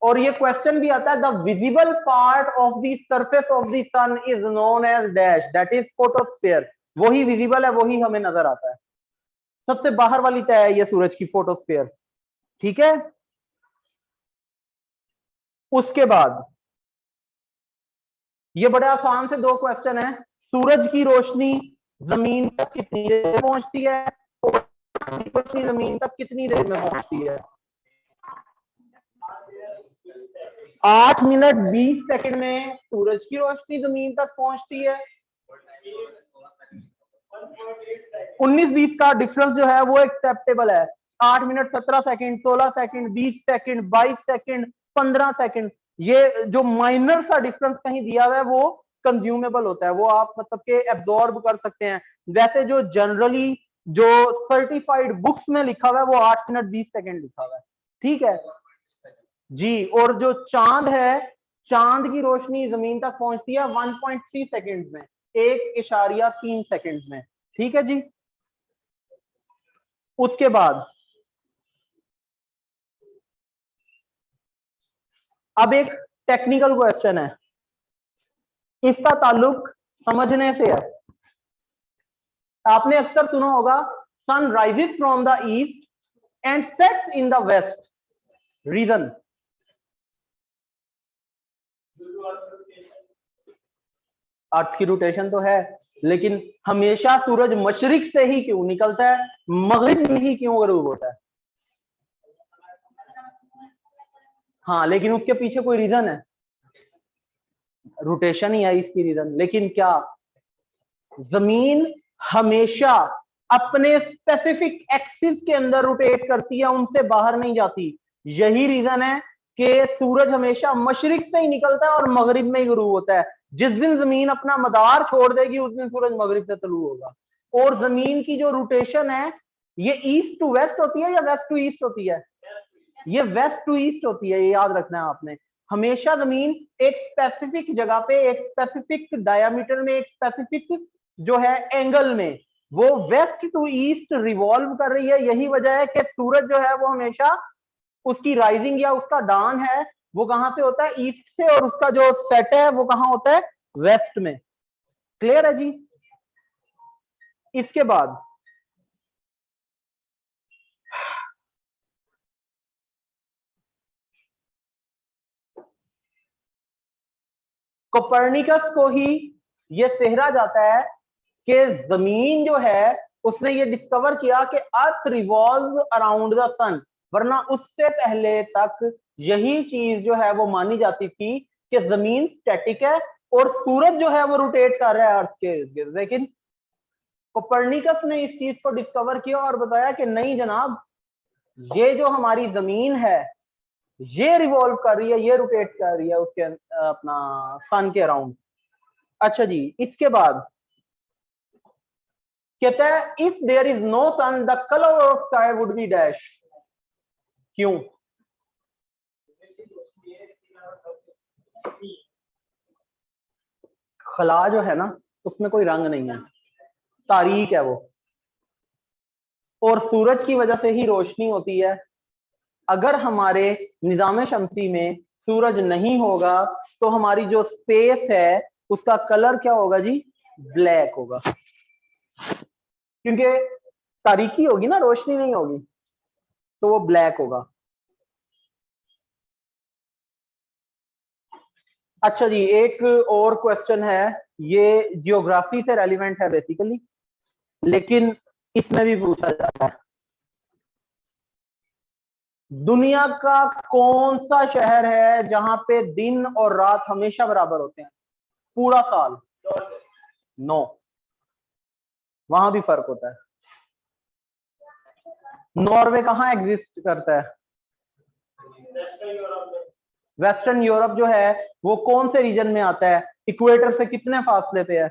और ये क्वेश्चन भी आता है, the visible part of the surface of the sun is known as dash, that is photosphere. वही विजिबल है, वही हमें नजर आता है, सबसे बाहर वाली तय है ये सूरज की, फोटोस्फेयर, ठीक है। उसके बाद ये बड़े आसान से 2 क्वेश्चन है, सूरज की रोशनी जमीन तक कितनी देर में पहुंचती है और रोशनी जमीन तक कितनी देर में पहुंचती है। 8 मिनट 20 सेकंड में सूरज की रोशनी जमीन तक पहुंचती है। 19-20 का डिफरेंस जो है वो एक्सेप्टेबल है। 8 minute 17 second, 16 second, 20 second, 22 second, 15 second, ये जो माइनर सा डिफरेंस कहीं दिया हुआ है वो कंज्यूमेबल होता है, वो आप मतलब के एब्जॉर्ब कर सकते हैं। वैसे जो जनरली जो सर्टिफाइड बुक्स में लिखा हुआ है वो 8 मिनट 20 सेकंड लिखा हुआ है, ठीक है जी। और जो चांद है, चांद की रोशनी जमीन तक पहुंचती है 1.3 सेकंड में, 1.3 सेकंड में, ठीक है जी। उसके बाद अब एक टेक्निकल क्वेश्चन है, इसका ताल्लुक समझने से है। आपने अक्सर सुना होगा sun rises from the east and sets in the west, reason. Earth की रोटेशन तो है, लेकिन हमेशा सूरज मशरिक से ही क्यों निकलता है, मगरिब में ही क्यों गरूब होता है? हाँ, लेकिन उसके पीछे कोई रीजन है, रोटेशन ही है इसकी रीजन। लेकिन क्या जमीन हमेशा अपने स्पेसिफिक एक्सिस के अंदर रोटेट करती है, उनसे बाहर नहीं जाती। यही रीजन है कि सूरज हमेशा मशरिक से ही निकलता है और मगरिब में ही गुरूब होता है। जिस दिन जमीन अपना मदार छोड़ देगी उस दिन सूरज मगरिब से तलू होगा। और जमीन की जो रोटेशन है ये ईस्ट टू वेस्ट होती है या वेस्ट टू ईस्ट होती है? ये वेस्ट टू ईस्ट होती है, ये याद रखना है आपने। हमेशा जमीन एक स्पेसिफिक जगह पे, एक स्पेसिफिक डायामीटर में, एक स्पेसिफिक जो है एंगल में वो वेस्ट टू ईस्ट रिवॉल्व कर रही है। यही वजह है कि सूरज जो है वो हमेशा उसकी राइजिंग या उसका डाउन है वो कहां से होता है? ईस्ट से, और उसका जो सेट है वो कहां होता है? वेस्ट में। क्लियर है जी? इसके बाद कोपर्निकस को ही यह सेहरा जाता है कि जमीन जो है उसने ये डिस्कवर किया कि अर्थ रिवॉल्व अराउंड द सन, वरना उससे पहले तक यही चीज जो है वो मानी जाती थी कि जमीन स्टैटिक है और सूरज जो है वो रोटेट कर रहा है अर्थ के। लेकिन कोपर्निकस ने इस चीज को डिस्कवर किया और बताया कि नहीं जनाब, ये जो हमारी जमीन है ये रिवॉल्व कर रही है, ये रोटेट कर रही है उसके अपना सन के अराउंड। अच्छा जी, इसके बाद कहता है if there is no sun the colour of sky would be dash. क्यों? खला जो है ना उसमें कोई रंग नहीं है, तारीक है वो, और सूरज की वजह से ही रोशनी होती है। अगर हमारे निजाम शमसी में सूरज नहीं होगा तो हमारी जो स्पेस है उसका कलर क्या होगा जी? ब्लैक होगा, क्योंकि तारीकी होगी ना, रोशनी नहीं होगी, तो वो ब्लैक होगा। अच्छा जी, एक और क्वेश्चन है, ये जियोग्राफी से रेलिवेंट है बेसिकली, लेकिन इसमें भी पूछा जाता है दुनिया का कौन सा शहर है जहां पे दिन और रात हमेशा बराबर होते हैं पूरा साल? नो, वहां भी फर्क होता है। नॉर्वे कहाँ एग्जिस्ट करता है? वेस्टर्न यूरोप जो है वो कौन से रीजन में आता है? इक्वेटर से कितने फासले पे है?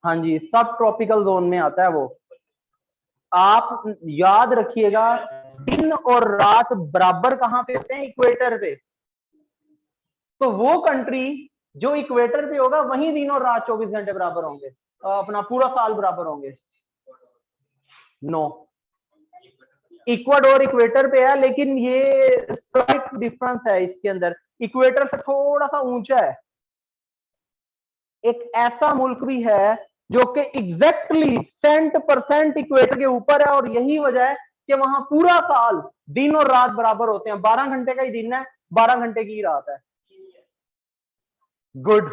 हाँ जी, सब ट्रॉपिकल जोन में आता है वो। आप याद रखिएगा, दिन और रात बराबर कहां पे होते हैं? इक्वेटर पे। तो वो कंट्री जो इक्वेटर पे होगा वहीं दिन और रात 24 घंटे बराबर होंगे, अपना पूरा साल बराबर होंगे। नो, इक्वाडोर इक्वेटर पे है, लेकिन ये स्लाइट डिफरेंस है इसके अंदर, इक्वेटर से थोड़ा सा ऊंचा है। एक ऐसा मुल्क भी है जो कि एग्जैक्टली 100% इक्वेटर के ऊपर है, और यही वजह है कि वहां पूरा साल दिन और रात बराबर होते हैं, 12 घंटे का ही दिन है, 12 घंटे की रात है। गुड।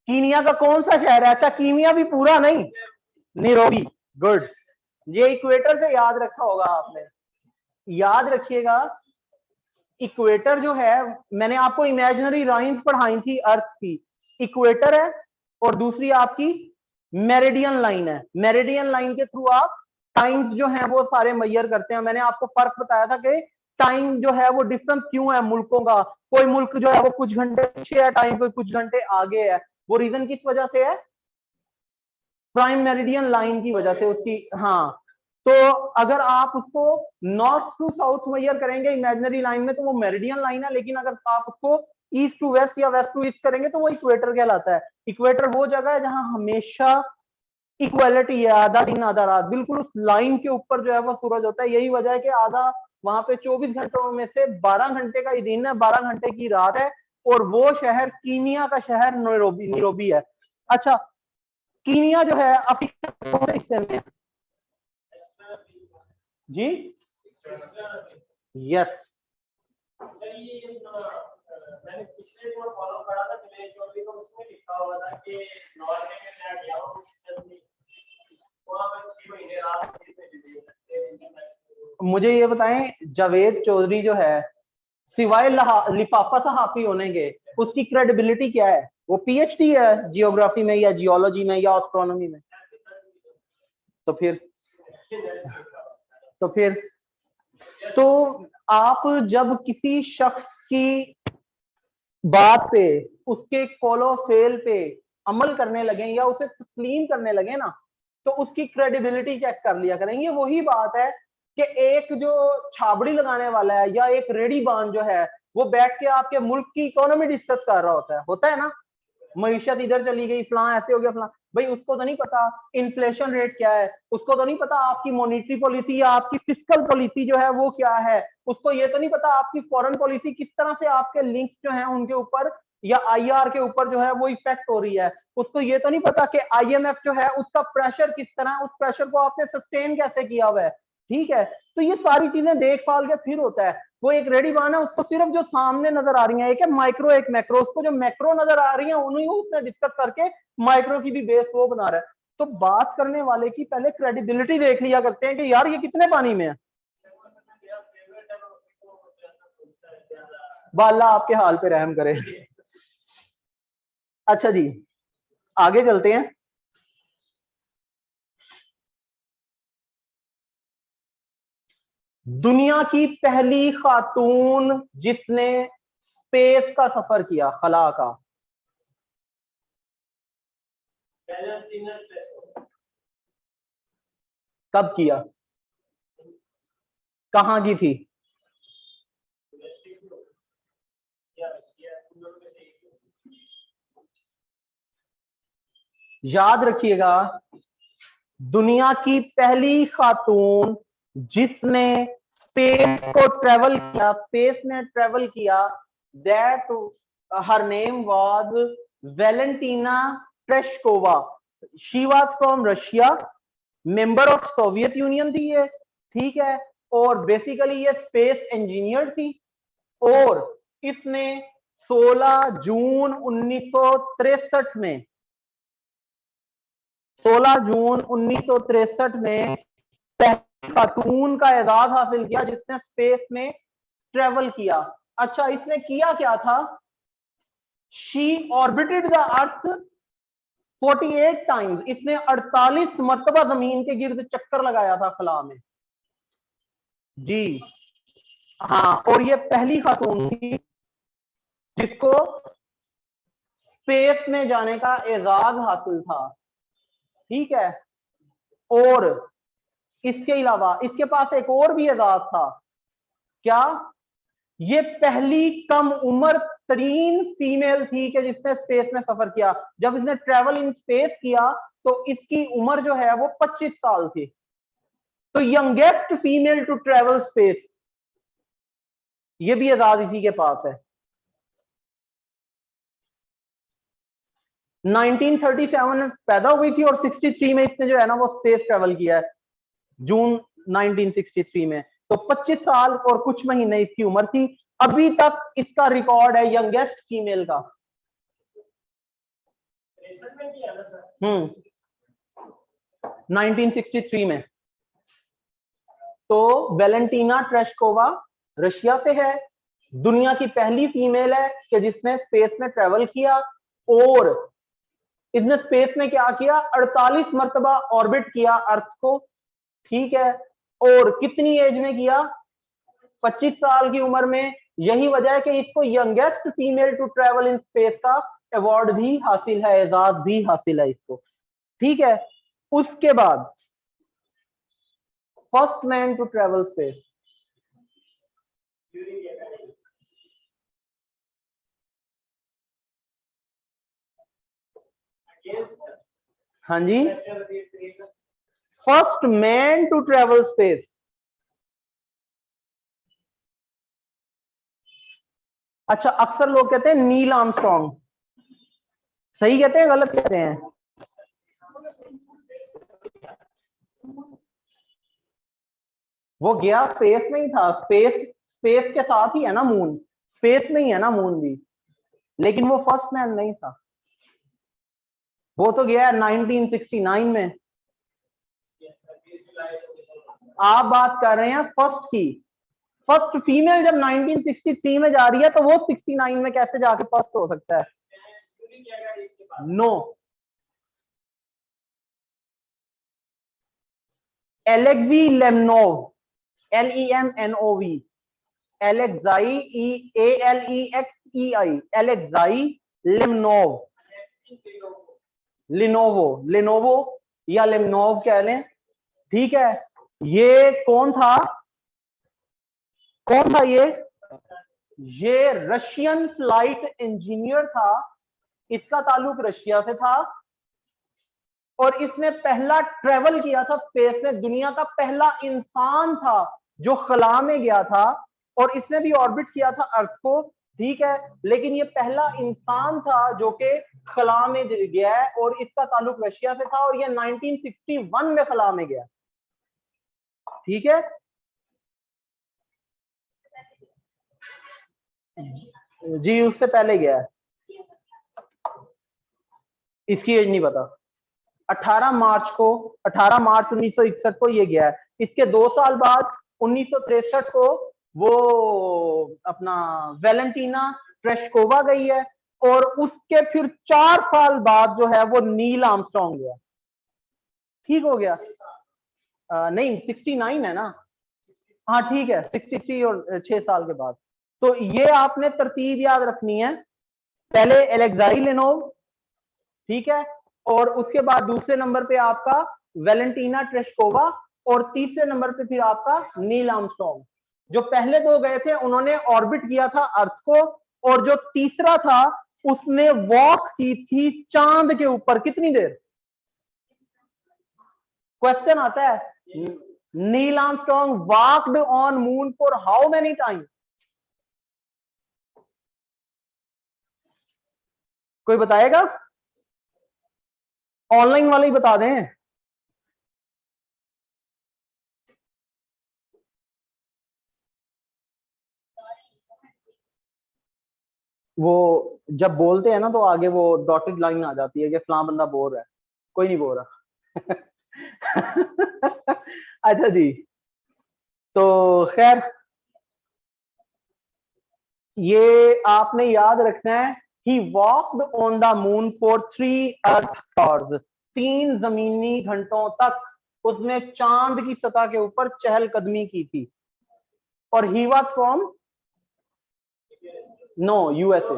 कीनिया का कौन सा शहर है? अच्छा, कीनिया भी पूरा नहीं, नैरोबी। गुड, ये इक्वेटर से याद रखा होगा आपने। याद रखिएगा, इक्वेटर जो है, मैंने आपको इमेजिनरी लाइंस पढ़ाई थी अर्थ की, इक्वेटर है और दूसरी आपकी मेरिडियन लाइन है। मेरिडियन लाइन के थ्रू आप टाइम्स जो है वो सारे मैयर करते हैं। मैंने आपको फर्क बताया था कि टाइम जो है वो डिफरेंस क्यों है मुल्कों का, कोई मुल्क जो है वो कुछ घंटे पीछे है टाइम, कोई कुछ घंटे आगे है। वो रीजन किस वजह से है? प्राइम मेरिडियन लाइन की वजह से उसकी। हाँ, तो अगर आप उसको नॉर्थ टू साउथ मेजर करेंगे इमेजिनरी लाइन में तो वो मेरिडियन लाइन है, लेकिन अगर आप उसको ईस्ट टू वेस्ट या वेस्ट टू ईस्ट करेंगे तो वो इक्वेटर कहलाता है। इक्वेटर वो जगह है जहां हमेशा इक्वालिटी है, आधा दिन आधा रात, बिल्कुल उस लाइन के ऊपर जो है वो सूरज होता है। यही वजह है कि आधा वहां पे 24 घंटों में से 12 घंटे का ही दिन है, 12 घंटे की रात है, और वो शहर कीनिया का शहर नैरोबी है। अच्छा, कीनिया जो है अफ्रीका के कौन से हिस्से में है जी? यस। मैंने पिछले जो फॉलो करा था दिनेश चौधरी को, उसमें लिखा हुआ था कि नॉर्वे में मैं गया हूँ, वहां पर 6 महीने रात में। मुझे ये बताएं, जावेद चौधरी जो है सिवाय लिफाफा सहाफी होने के उसकी क्रेडिबिलिटी क्या है? वो पीएचडी है जियोग्राफी में या जियोलॉजी में या एस्ट्रोनॉमी में। तो फिर तो आप जब किसी शख्स की बात पे, उसके कॉलो फेल पे अमल करने लगे या उसे तस्लीम करने लगे ना, तो उसकी क्रेडिबिलिटी चेक कर लिया करेंगे। वही बात है कि एक जो छाबड़ी लगाने वाला है या एक रेडी बान जो है वो बैठ के आपके मुल्क की इकोनॉमी डिस्कस कर रहा होता है ना, मईशत इधर चली गई, फलां ऐसे हो गया फलां। भाई उसको तो नहीं पता इन्फ्लेशन रेट क्या है, उसको तो नहीं पता आपकी मॉनिटरी पॉलिसी या आपकी फिस्कल पॉलिसी जो है वो क्या है, उसको ये तो नहीं पता आपकी फॉरेन पॉलिसी किस तरह से आपके लिंक्स जो है उनके ऊपर या आईआर के ऊपर जो है वो इफेक्ट हो रही है, उसको ये तो नहीं पता कि आईएमएफ जो है उसका प्रेशर किस तरह, उस प्रेशर को आपने सस्टेन कैसे किया हुआ है। ठीक है, तो ये सारी चीजें देख पाल के फिर होता है। वो एक रेडी वन है, उसको सिर्फ जो सामने नजर आ रही है, एक है माइक्रो एक मैक्रो, उसको जो मैक्रो नजर आ रही है उन्हीं उसने डिस्कस करके माइक्रो की भी बेस वो बना रहा है। तो बात करने वाले की पहले क्रेडिबिलिटी देख लिया करते हैं कि यार ये कितने पानी में है। बाला आपके हाल पे रहम करे। अच्छा जी, आगे चलते हैं। दुनिया की पहली खातून जिसने स्पेस का सफर किया, खला का। कब किया, कहां की थी? याद रखिएगा, दुनिया की पहली खातून जिसने स्पेस को ट्रेवल किया, स्पेस में ट्रेवल किया, that her name was Valentina Tereshkova. She was from Russia, member of Soviet union थी ये। ठीक है, और बेसिकली ये स्पेस इंजीनियर थी, और इसने 16 जून 1963 में 16 जून 1963 में पहली खातून का एजाज हासिल किया जिसने स्पेस में ट्रेवल किया। अच्छा, इसने किया क्या था? She orbited the earth 48 times. इसने 48 मरतबा जमीन के गिर्द चक्कर लगाया था खला में जी। हाँ, और ये पहली खातून थी जिसको स्पेस में जाने का एजाज हासिल था। ठीक है, और इसके अलावा इसके पास एक और भी एजाज था। क्या? ये पहली कम उम्र तरीन फीमेल थी कि जिसने स्पेस में सफर किया। जब इसने ट्रेवल इन स्पेस किया तो इसकी उम्र जो है वो 25 साल थी। तो youngest female to travel space, ये भी एजाज इसी के पास है। 1937 में पैदा हुई थी और 63 में इसने जो है ना वो स्पेस ट्रेवल किया है, जून 1963 में। तो 25 साल और कुछ महीने इसकी उम्र थी। अभी तक इसका रिकॉर्ड है यंगेस्ट फीमेल का। 1963 में। तो वेलेंटीना ट्रेशकोवा रशिया से है, दुनिया की पहली फीमेल है कि जिसने स्पेस में ट्रेवल किया, और इसने स्पेस में क्या किया? 48 मरतबा ऑर्बिट किया अर्थ को। ठीक है, और कितनी एज में किया? 25 साल की उम्र में। यही वजह है कि इसको youngest female to travel in space का अवार्ड भी हासिल है, एजाज भी हासिल है इसको। ठीक है, उसके बाद first man to travel space. हाँ जी, first man to travel space. अच्छा, अक्सर लोग कहते हैं नील आर्मस्ट्रॉन्ग। सही कहते हैं, गलत कहते हैं? वो गया स्पेस में ही था, स्पेस के साथ ही है ना मून, स्पेस में ही है ना मून भी, लेकिन वो फर्स्ट मैन नहीं था। वो तो गया 1969 में। आप बात कर रहे हैं फर्स्ट की। फर्स्ट फीमेल जब 1963 में जा रही है तो वो 69 में कैसे जाके फर्स्ट हो सकता है? No. Alexei Leonov, LEMNOV, ALEXEI, Alexei Leonov, लिनोवो या लेमनोव कह लें। ठीक है, ये कौन था? कौन था ये रशियन फ्लाइट इंजीनियर था। इसका ताल्लुक रशिया से था, और इसने पहला ट्रेवल किया था स्पेस में। दुनिया का पहला इंसान था जो खला में गया था, और इसने भी ऑर्बिट किया था अर्थ को। ठीक है, लेकिन ये पहला इंसान था जो कि खला में गया है और इसका ताल्लुक रशिया से था और ये 1961 में खला में गया। ठीक है, जी उससे पहले गया है, इसकी एज नहीं पता। 18 मार्च 1961 को ये गया है। इसके 2 साल बाद 1963 को वो अपना वैलेंटीना ट्रेशकोवा गई है और उसके फिर 4 साल बाद जो है वो नील आर्मस्ट्रॉन्ग गया। ठीक हो गया। नहीं 69 है ना, हाँ ठीक है, 63 और 6 साल के बाद। तो ये आपने तरतीब याद रखनी है, पहले एलेक्साई लेनोव, ठीक है, और उसके बाद दूसरे नंबर पे आपका वैलेंटीना ट्रेशकोवा और तीसरे नंबर पे फिर आपका नील आर्मस्ट्रॉन्ग। जो पहले 2 गए थे उन्होंने ऑर्बिट किया था अर्थ को, और जो तीसरा था उसने वॉक की थी चांद के ऊपर। कितनी देर? क्वेश्चन आता है, Neil Armstrong walked on moon for how many time? कोई बताएगा? ऑनलाइन वाले ही बता दें। वो जब बोलते हैं ना तो आगे वो डॉटेड लाइन आ जाती है कि फलां बंदा बोल रहा है। कोई नहीं बोल रहा। अच्छा जी, तो खैर ये आपने याद रखना है, he walked on the moon for 3 earth hours, 3 जमीनी घंटों तक उसने चांद की सतह के ऊपर चहलकदमी की थी। और he was from no USA.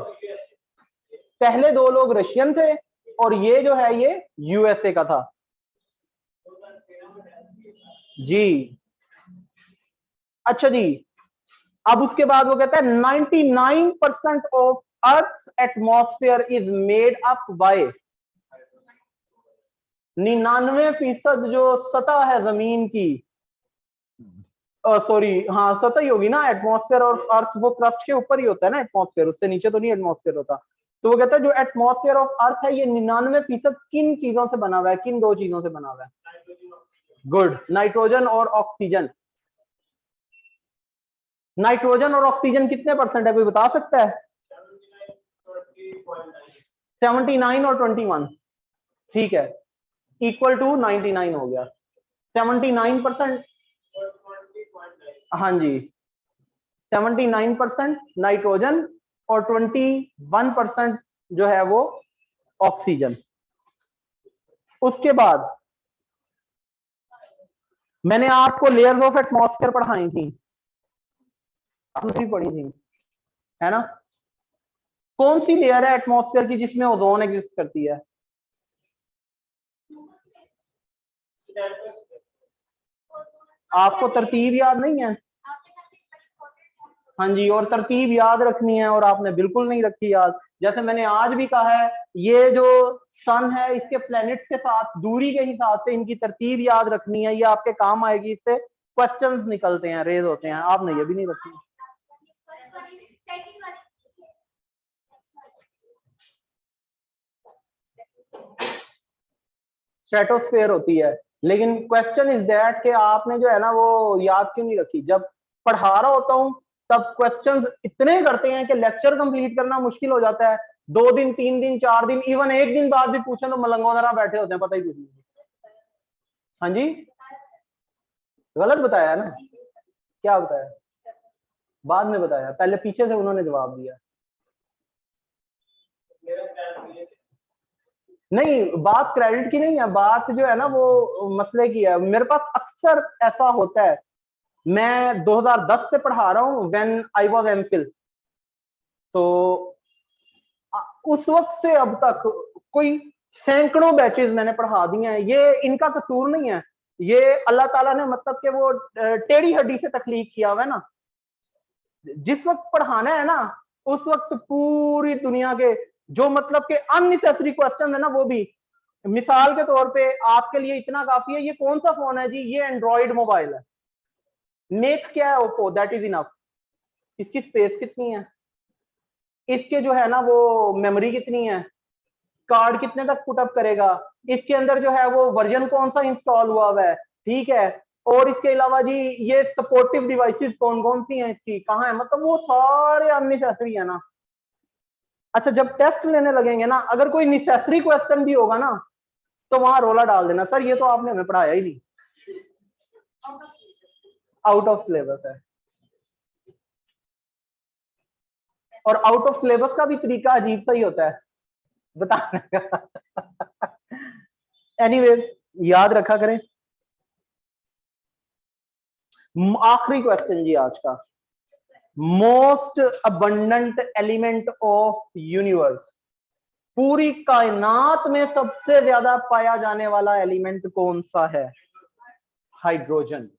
पहले 2 लोग रशियन थे और ये जो है ये यूएसए का था जी। अच्छा जी, अब उसके बाद वो कहता है 99% of earth atmosphere is made up by, 99% जो सतह है जमीन की, सॉरी हाँ सतह ही होगी ना, एटमॉस्फेयर और अर्थ वो क्रस्ट के ऊपर ही होता है ना, एटमॉस्फेयर उससे नीचे तो नहीं एटमॉस्फेयर होता। तो वो कहता है जो एटमॉस्फेयर ऑफ अर्थ है ये 99% किन चीजों से बना हुआ है? किन 2 चीजों से बना हुआ है? गुड, नाइट्रोजन और ऑक्सीजन। नाइट्रोजन और ऑक्सीजन कितने परसेंट है, कोई बता सकता है? 79 और 21, ठीक है, इक्वल टू 99 हो गया। 79%, हाँ जी, 79% नाइट्रोजन और 21% जो है वो ऑक्सीजन। उसके बाद मैंने आपको लेयर्स ऑफ एटमॉस्फेयर पढ़ाई थी, आपने पढ़ी थी है ना? कौन सी लेयर है एटमॉस्फेयर की जिसमें ओजोन एग्जिस्ट करती है? आपको तरतीब याद नहीं है? हाँ जी, और तरतीब याद रखनी है, और आपने बिल्कुल नहीं रखी याद। जैसे मैंने आज भी कहा है, ये जो सन है इसके प्लैनेट्स के साथ दूरी के हिसाब से इनकी तरतीब याद रखनी है, ये आपके काम आएगी, इससे क्वेश्चंस निकलते हैं, रेज होते हैं। आपने ये भी नहीं रखी। स्ट्रेटोस्फेयर होती है, लेकिन क्वेश्चन इज दैट कि आपने जो है ना वो याद क्यों नहीं रखी? जब पढ़ा रहा होता हूं तब क्वेश्चंस इतने करते हैं कि लेक्चर कंप्लीट करना मुश्किल हो जाता है। 2 दिन 3 दिन 4 दिन इवन 1 दिन बाद भी पूछें तो मलंगों तरह बैठे होते हैं, पता ही कुछ नहीं। हाँ जी, गलत बताया ना? क्या बताया? बाद में बताया, पहले पीछे से उन्होंने जवाब दिया। नहीं, बात क्रेडिट की नहीं है, बात जो है ना वो मसले की है। मेरे पास अक्सर ऐसा होता है, मैं 2010 से पढ़ा रहा हूँ, व्हेन आई वाज एमफिल, तो उस वक्त से अब तक कोई सैकड़ों बैचेस मैंने पढ़ा दिए हैं। ये इनका कसूर नहीं है, ये अल्लाह ताला ने मतलब कि वो टेढ़ी हड्डी से तखलीक किया हुआ है ना। जिस वक्त पढ़ाना है ना उस वक्त पूरी दुनिया के जो मतलब के अननेसेसरी क्वेश्चन है ना वो भी, मिसाल के तौर पे आपके लिए इतना काफी है, ये कौन सा फोन है जी? ये एंड्रॉइड मोबाइल है। नेक क्या है ओप्पो, दैट इज इनफ। इसकी स्पेस कितनी है? इसके जो है ना वो मेमोरी कितनी है, कार्ड कितने तक पुटअप करेगा, इसके अंदर जो है वो वर्जन कौन सा इंस्टॉल हुआ हुआ है, ठीक है, और इसके अलावा जी ये सपोर्टिव डिवाइसेस कौन कौन सी हैं इसकी, कहाँ है, मतलब वो सारे अननेसेसरी है ना। अच्छा जब टेस्ट लेने लगेंगे ना, अगर कोई नेसेसरी क्वेश्चन भी होगा ना तो वहां रोला डाल देना, सर ये तो आपने हमें पढ़ाया ही नहीं, आउट ऑफ सिलेबस है। और आउट ऑफ सिलेबस का भी तरीका अजीब सा ही होता है बताने का। एनीवेज याद रखा करें। आखिरी क्वेश्चन जी आज का, most abundant element of universe, पूरी कायनात में सबसे ज्यादा पाया जाने वाला एलिमेंट कौन सा है, हाइड्रोजन।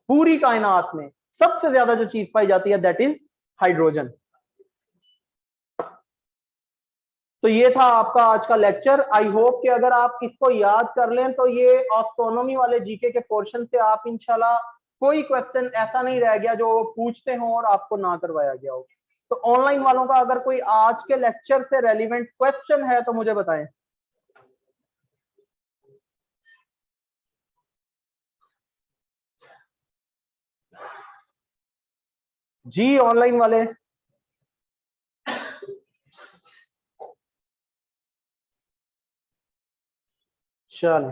पूरी कायनात में सबसे ज्यादा जो चीज पाई जाती है दैट इज हाइड्रोजन। तो ये था आपका आज का लेक्चर। आई होप कि अगर आप इसको याद कर लें तो ये एस्ट्रोनॉमी वाले जीके के पोर्शन से आप इंशाल्लाह कोई क्वेश्चन ऐसा नहीं रह गया जो पूछते हो और आपको ना करवाया गया हो। तो ऑनलाइन वालों का अगर कोई आज के लेक्चर से रेलिवेंट क्वेश्चन है तो मुझे बताएं। जी ऑनलाइन वाले, चलो